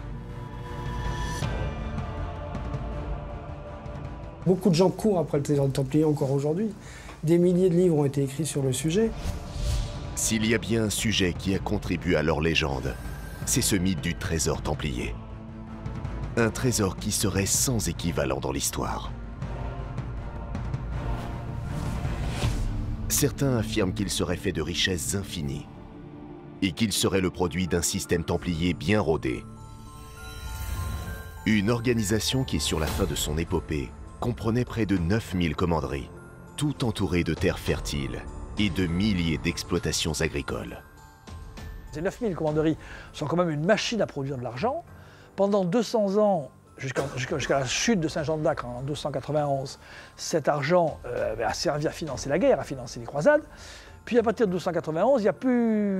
Beaucoup de gens courent après le trésor des Templiers encore aujourd'hui. Des milliers de livres ont été écrits sur le sujet. S'il y a bien un sujet qui a contribué à leur légende, c'est ce mythe du trésor templier. Un trésor qui serait sans équivalent dans l'histoire. Certains affirment qu'il serait fait de richesses infinies et qu'il serait le produit d'un système templier bien rodé. Une organisation qui, sur la fin de son épopée, comprenait près de 9000 commanderies, tout entouré de terres fertiles et de milliers d'exploitations agricoles. Ces 9000 commanderies sont quand même une machine à produire de l'argent. Pendant 200 ans, jusqu'à la chute de Saint-Jean d'Acre en 1291, cet argent a servi à financer la guerre, à financer les croisades. Puis à partir de 1291, il n'y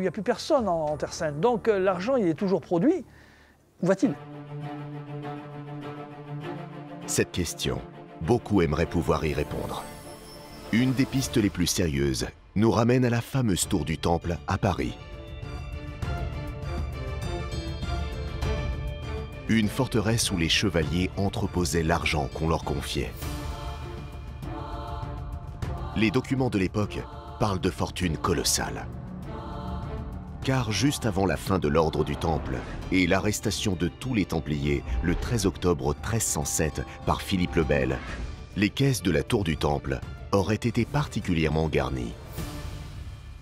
a plus personne en Terre Sainte. Donc l'argent, il est toujours produit. Où va-t-il? Cette question, beaucoup aimeraient pouvoir y répondre. Une des pistes les plus sérieuses nous ramène à la fameuse tour du Temple à Paris. Une forteresse où les chevaliers entreposaient l'argent qu'on leur confiait. Les documents de l'époque parlent de fortunes colossales. Car juste avant la fin de l'ordre du Temple et l'arrestation de tous les Templiers le 13 octobre 1307 par Philippe le Bel, les caisses de la tour du Temple auraient été particulièrement garnies.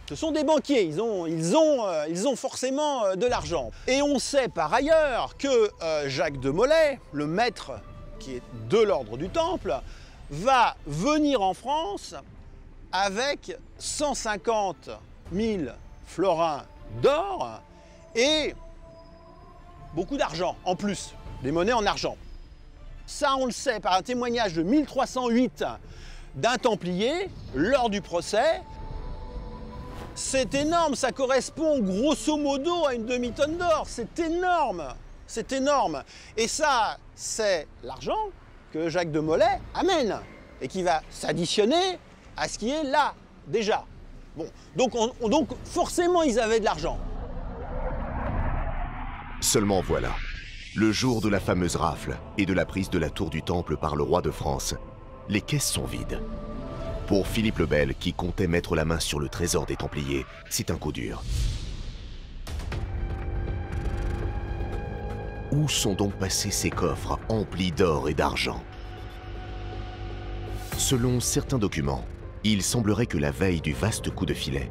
Ce sont des banquiers, ils ont forcément de l'argent. Et on sait par ailleurs que Jacques de Molay, le maître qui est de l'ordre du Temple, va venir en France avec 150 000 florins d'or et beaucoup d'argent en plus, des monnaies en argent. Ça, on le sait par un témoignage de 1308 d'un Templier lors du procès. C'est énorme, ça correspond grosso modo à une demi-tonne d'or. C'est énorme, c'est énorme. Et ça, c'est l'argent que Jacques de Molay amène et qui va s'additionner à ce qui est là, déjà. Bon, donc forcément, ils avaient de l'argent. Seulement voilà, le jour de la fameuse rafle et de la prise de la tour du Temple par le roi de France, les caisses sont vides. Pour Philippe le Bel, qui comptait mettre la main sur le trésor des Templiers, c'est un coup dur. Où sont donc passés ces coffres emplis d'or et d'argent? Selon certains documents, il semblerait que la veille du vaste coup de filet,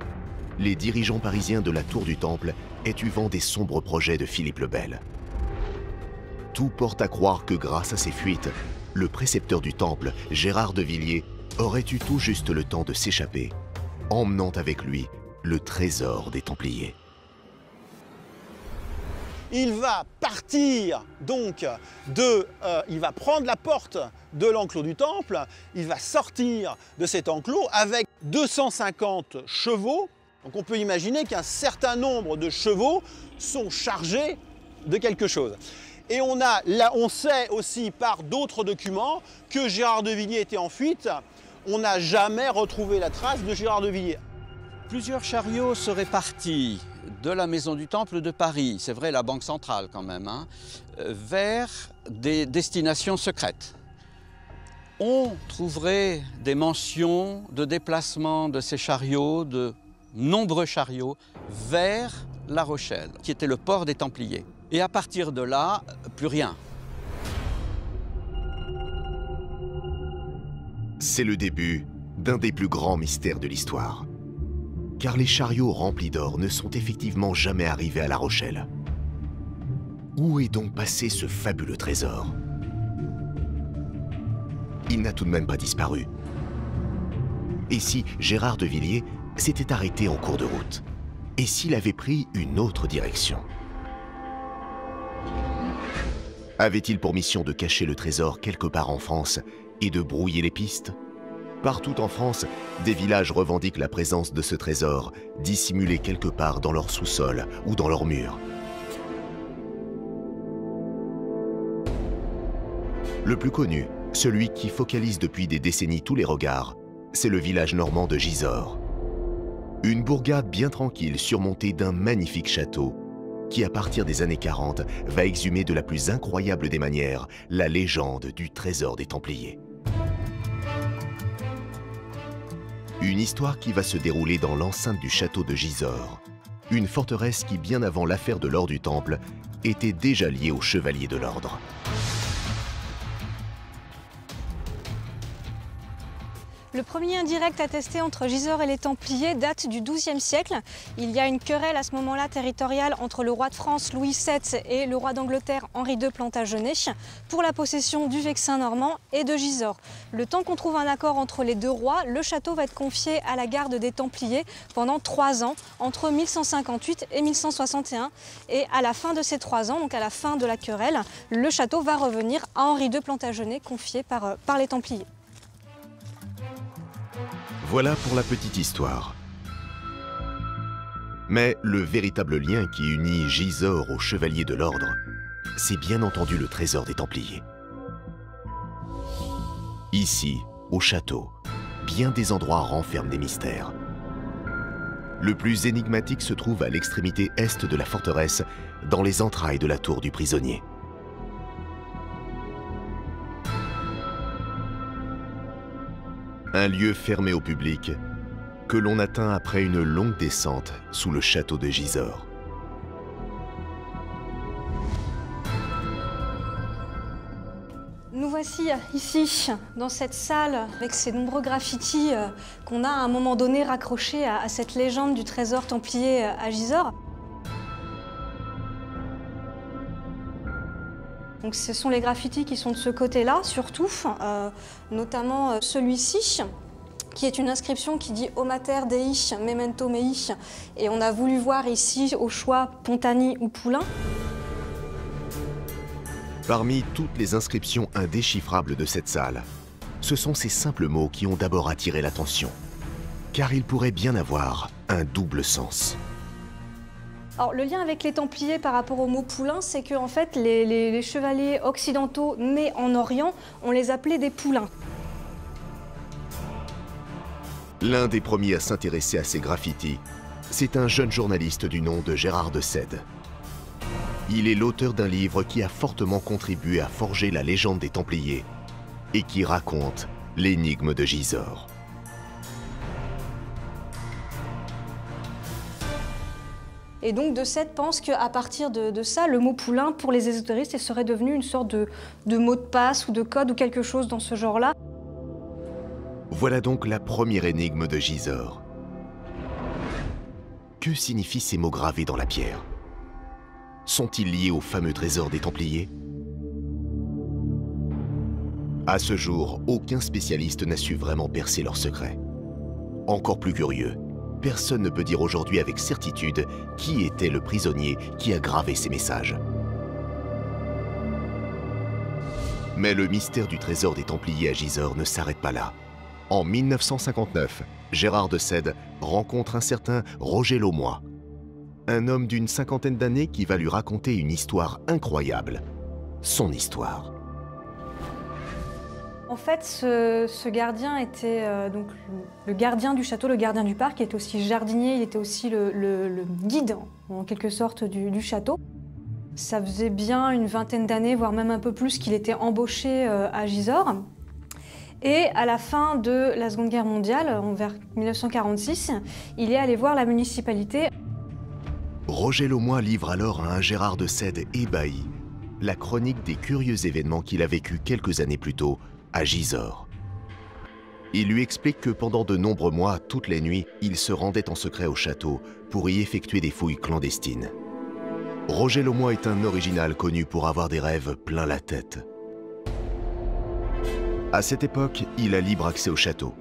les dirigeants parisiens de la Tour du Temple aient eu vent des sombres projets de Philippe le Bel. Tout porte à croire que grâce à ces fuites, le précepteur du Temple, Gérard de Villiers, aurait eu tout juste le temps de s'échapper, emmenant avec lui le trésor des Templiers. Il va partir donc il va prendre la porte de l'enclos du Temple, il va sortir de cet enclos avec 250 chevaux. Donc on peut imaginer qu'un certain nombre de chevaux sont chargés de quelque chose. Et on sait aussi par d'autres documents que Gérard de Villiers était en fuite. On n'a jamais retrouvé la trace de Gérard de Villiers. Plusieurs chariots seraient partis de la Maison du Temple de Paris, c'est vrai la Banque centrale quand même, vers des destinations secrètes. On trouverait des mentions de déplacement de ces chariots, de nombreux chariots, vers La Rochelle, qui était le port des Templiers. Et à partir de là, plus rien. C'est le début d'un des plus grands mystères de l'histoire. Car les chariots remplis d'or ne sont effectivement jamais arrivés à La Rochelle. Où est donc passé ce fabuleux trésor? Il n'a tout de même pas disparu. Et si Gérard de Villiers s'était arrêté en cours de route? Et s'il avait pris une autre direction? Avait-il pour mission de cacher le trésor quelque part en France et de brouiller les pistes? Partout en France, des villages revendiquent la présence de ce trésor, dissimulé quelque part dans leur sous-sol ou dans leurs murs. Le plus connu, celui qui focalise depuis des décennies tous les regards, c'est le village normand de Gisors. Une bourgade bien tranquille surmontée d'un magnifique château qui, à partir des années 40, va exhumer de la plus incroyable des manières la légende du trésor des Templiers. Une histoire qui va se dérouler dans l'enceinte du château de Gisors, une forteresse qui, bien avant l'affaire de l'or du Temple, était déjà liée aux chevaliers de l'ordre. Le premier indirect attesté entre Gisors et les Templiers date du XIIe siècle. Il y a une querelle à ce moment-là territoriale entre le roi de France Louis VII et le roi d'Angleterre Henri II Plantagenet pour la possession du Vexin normand et de Gisors. Le temps qu'on trouve un accord entre les deux rois, le château va être confié à la garde des Templiers pendant 3 ans, entre 1158 et 1161. Et à la fin de ces 3 ans, donc à la fin de la querelle, le château va revenir à Henri II Plantagenet, confié par les Templiers. Voilà pour la petite histoire. Mais le véritable lien qui unit Gisors aux chevaliers de l'ordre, c'est bien entendu le trésor des Templiers. Ici, au château, bien des endroits renferment des mystères. Le plus énigmatique se trouve à l'extrémité est de la forteresse, dans les entrailles de la tour du prisonnier. Un lieu fermé au public que l'on atteint après une longue descente sous le château de Gisors. Nous voici ici, dans cette salle, avec ces nombreux graffitis qu'on a à un moment donné raccrochés à cette légende du trésor templier à Gisors. Donc ce sont les graffitis qui sont de ce côté-là, surtout, notamment celui-ci, qui est une inscription qui dit « O mater Dei, memento mei ». Et on a voulu voir ici, au choix, Pontani ou Poulain. Parmi toutes les inscriptions indéchiffrables de cette salle, ce sont ces simples mots qui ont d'abord attiré l'attention, car ils pourraient bien avoir un double sens. Alors, le lien avec les Templiers par rapport au mot poulain, c'est que en fait, les chevaliers occidentaux nés en Orient, on les appelait des poulains. L'un des premiers à s'intéresser à ces graffitis, c'est un jeune journaliste du nom de Gérard de Sède. Il est l'auteur d'un livre qui a fortement contribué à forger la légende des Templiers et qui raconte l'énigme de Gisors. Et donc de Sède pense qu'à partir de ça, le mot poulain, pour les ésotéristes, serait devenu une sorte de mot de passe ou de code ou quelque chose dans ce genre-là. Voilà donc la première énigme de Gisors. Que signifient ces mots gravés dans la pierre? Sont-ils liés au fameux trésor des Templiers? À ce jour, aucun spécialiste n'a su vraiment percer leur secret. Encore plus curieux, personne ne peut dire aujourd'hui avec certitude qui était le prisonnier qui a gravé ces messages. Mais le mystère du trésor des Templiers à Gisors ne s'arrête pas là. En 1959, Gérard de Sède rencontre un certain Roger Laumois, un homme d'une cinquantaine d'années qui va lui raconter une histoire incroyable, son histoire. En fait, ce gardien était donc le gardien du château, le gardien du parc, il était aussi jardinier, il était aussi le guide, en quelque sorte, du château. Ça faisait bien une vingtaine d'années, voire même un peu plus, qu'il était embauché à Gisors. Et à la fin de la Seconde Guerre mondiale, vers 1946, il est allé voir la municipalité. Roger Laumois livre alors à un Gérard de Sède ébahi la chronique des curieux événements qu'il a vécus quelques années plus tôt à Gisors. Il lui explique que pendant de nombreux mois, toutes les nuits, il se rendait en secret au château pour y effectuer des fouilles clandestines. Roger Laumois est un original connu pour avoir des rêves plein la tête. À cette époque, il a libre accès au château.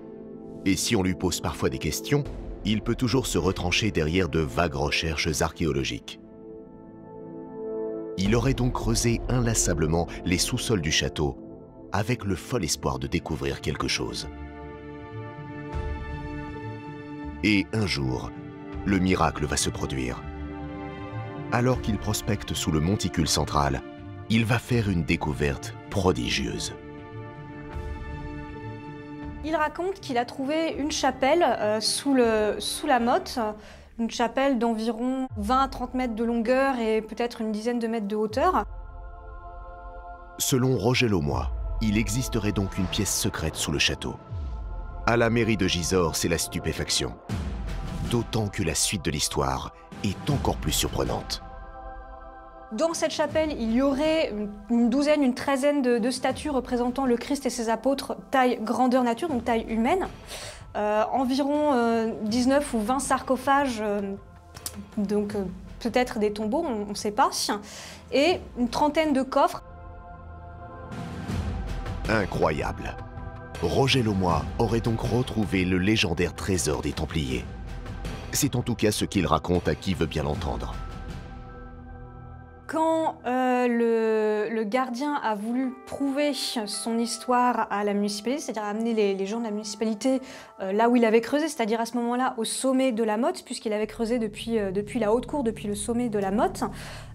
Et si on lui pose parfois des questions, il peut toujours se retrancher derrière de vagues recherches archéologiques. Il aurait donc creusé inlassablement les sous-sols du château, avec le fol espoir de découvrir quelque chose. Et un jour, le miracle va se produire. Alors qu'il prospecte sous le monticule central, il va faire une découverte prodigieuse. Il raconte qu'il a trouvé une chapelle sous la motte, une chapelle d'environ 20 à 30 mètres de longueur et peut-être une dizaine de mètres de hauteur. Selon Roger Laumois, il existerait donc une pièce secrète sous le château. À la mairie de Gisors, c'est la stupéfaction. D'autant que la suite de l'histoire est encore plus surprenante. Dans cette chapelle, il y aurait une douzaine, une treizaine de statues représentant le Christ et ses apôtres, taille grandeur nature, donc taille humaine. Environ 19 ou 20 sarcophages, donc peut-être des tombeaux, on ne sait pas, et une trentaine de coffres. Incroyable! Roger Laumois aurait donc retrouvé le légendaire trésor des Templiers. C'est en tout cas ce qu'il raconte à qui veut bien l'entendre. Quand le gardien a voulu prouver son histoire à la municipalité, c'est-à-dire amener les gens de la municipalité là où il avait creusé, c'est-à-dire à ce moment-là au sommet de la motte, puisqu'il avait creusé depuis la haute cour, depuis le sommet de la motte,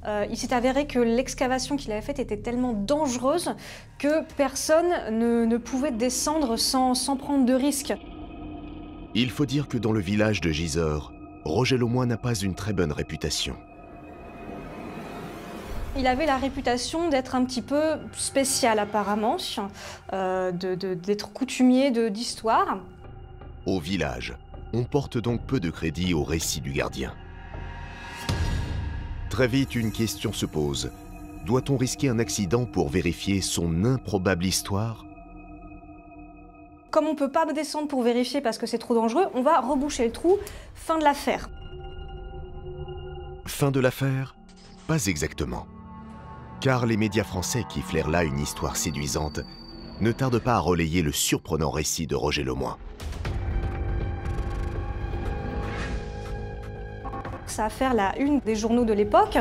il s'est avéré que l'excavation qu'il avait faite était tellement dangereuse que personne ne pouvait descendre sans prendre de risques. Il faut dire que dans le village de Gisors, Roger Laumois n'a pas une très bonne réputation. Il avait la réputation d'être un petit peu spécial apparemment, d'être coutumier d'histoire. Au village, on porte donc peu de crédit au récit du gardien. Très vite, une question se pose. Doit-on risquer un accident pour vérifier son improbable histoire? Comme on ne peut pas descendre pour vérifier parce que c'est trop dangereux, on va reboucher le trou. Fin de l'affaire. Fin de l'affaire? Pas exactement. Car les médias français qui flairent là une histoire séduisante ne tardent pas à relayer le surprenant récit de Roger Laumois. Ça va faire la une des journaux de l'époque.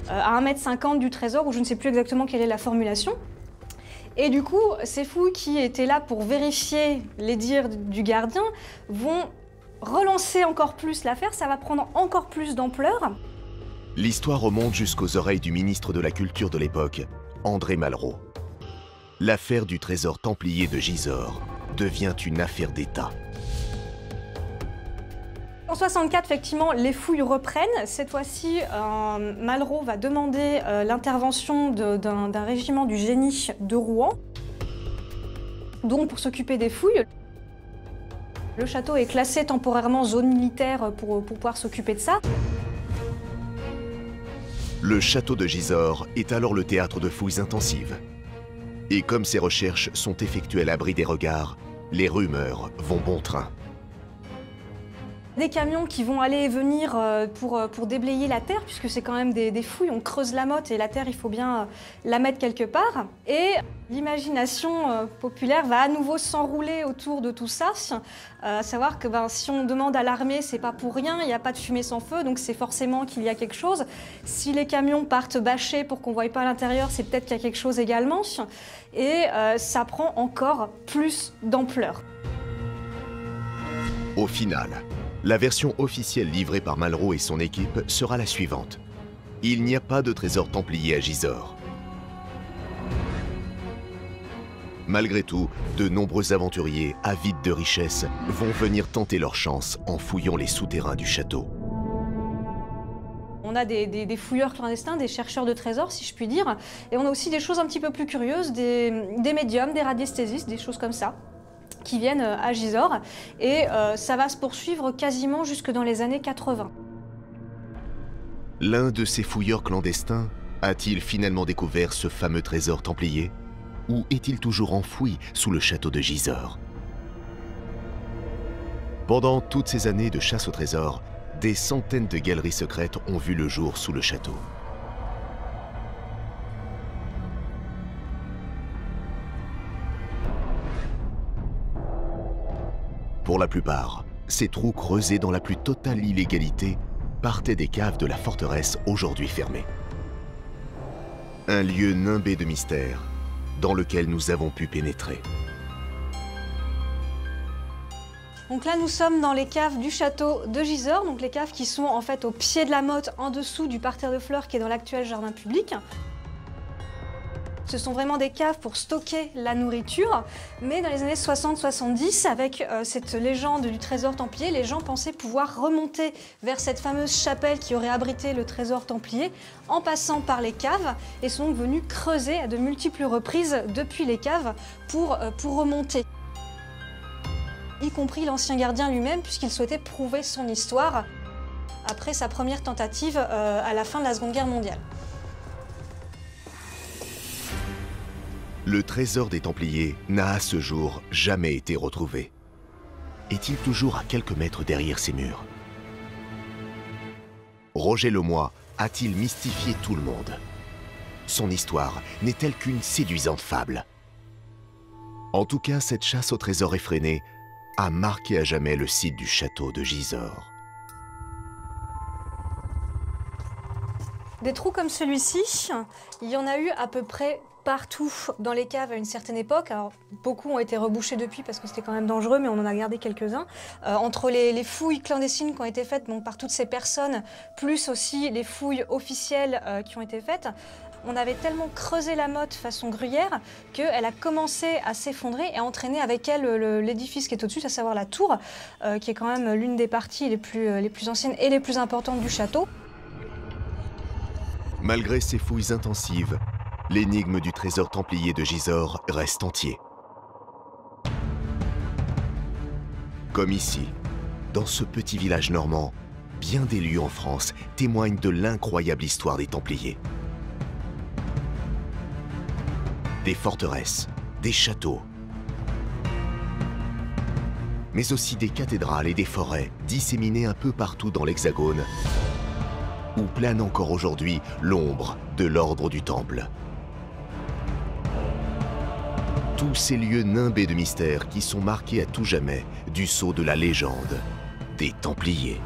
À 1,50 m du trésor, où je ne sais plus exactement quelle est la formulation. Et du coup, ces fouilles qui étaient là pour vérifier les dires du gardien vont relancer encore plus l'affaire, ça va prendre encore plus d'ampleur. L'histoire remonte jusqu'aux oreilles du ministre de la Culture de l'époque, André Malraux. L'affaire du trésor templier de Gisors devient une affaire d'État. En 1964, effectivement, les fouilles reprennent. Cette fois-ci, Malraux va demander l'intervention d'un régiment du génie de Rouen, donc pour s'occuper des fouilles. Le château est classé temporairement zone militaire pour pouvoir s'occuper de ça. Le château de Gisors est alors le théâtre de fouilles intensives. Et comme ces recherches sont effectuées à l'abri des regards, les rumeurs vont bon train. Des camions qui vont aller et venir pour déblayer la terre, puisque c'est quand même des fouilles, on creuse la motte et la terre, il faut bien la mettre quelque part. Et l'imagination populaire va à nouveau s'enrouler autour de tout ça, à savoir que si on demande à l'armée, c'est pas pour rien, il n'y a pas de fumée sans feu, donc c'est forcément qu'il y a quelque chose. Si les camions partent bâchés pour qu'on ne voie pas à l'intérieur, c'est peut-être qu'il y a quelque chose également. Et ça prend encore plus d'ampleur. Au final, la version officielle livrée par Malraux et son équipe sera la suivante. Il n'y a pas de trésor templier à Gisors. Malgré tout, de nombreux aventuriers, avides de richesses, vont venir tenter leur chance en fouillant les souterrains du château. On a des fouilleurs clandestins, des chercheurs de trésors, si je puis dire. Et on a aussi des choses un petit peu plus curieuses, des médiums, des radiesthésistes, des choses comme ça, qui viennent à Gisors. Et ça va se poursuivre quasiment jusque dans les années 80. L'un de ces fouilleurs clandestins a-t-il finalement découvert ce fameux trésor templier? Ou est-il toujours enfoui sous le château de Gisors? Pendant toutes ces années de chasse au trésor, des centaines de galeries secrètes ont vu le jour sous le château. Pour la plupart, ces trous creusés dans la plus totale illégalité partaient des caves de la forteresse aujourd'hui fermée. Un lieu nimbé de mystère dans lequel nous avons pu pénétrer. Donc là, nous sommes dans les caves du château de Gisors, donc les caves qui sont en fait au pied de la motte, en dessous du parterre de fleurs qui est dans l'actuel jardin public. Ce sont vraiment des caves pour stocker la nourriture, mais dans les années 60-70, avec cette légende du trésor templier, les gens pensaient pouvoir remonter vers cette fameuse chapelle qui aurait abrité le trésor templier en passant par les caves et sont donc venus creuser à de multiples reprises depuis les caves pour remonter. Y compris l'ancien gardien lui-même, puisqu'il souhaitait prouver son histoire après sa première tentative à la fin de la Seconde Guerre mondiale. Le trésor des Templiers n'a à ce jour jamais été retrouvé. Est-il toujours à quelques mètres derrière ces murs? Roger Lemoy a-t-il mystifié tout le monde? Son histoire n'est-elle qu'une séduisante fable? En tout cas, cette chasse au trésor effrénée a marqué à jamais le site du château de Gisors. Des trous comme celui-ci, il y en a eu à peu près partout dans les caves à une certaine époque. Alors, beaucoup ont été rebouchés depuis parce que c'était quand même dangereux, mais on en a gardé quelques-uns. Entre les fouilles clandestines qui ont été faites donc, par toutes ces personnes, plus aussi les fouilles officielles qui ont été faites, on avait tellement creusé la motte façon gruyère qu'elle a commencé à s'effondrer et à entraîner avec elle l'édifice qui est au-dessus, à savoir la tour, qui est quand même l'une des parties les plus anciennes et les plus importantes du château. Malgré ces fouilles intensives, l'énigme du trésor templier de Gisors reste entier. Comme ici, dans ce petit village normand, bien des lieux en France témoignent de l'incroyable histoire des Templiers. Des forteresses, des châteaux, mais aussi des cathédrales et des forêts disséminées un peu partout dans l'Hexagone, où plane encore aujourd'hui l'ombre de l'ordre du Temple. Tous ces lieux nimbés de mystères qui sont marqués à tout jamais du sceau de la légende des Templiers.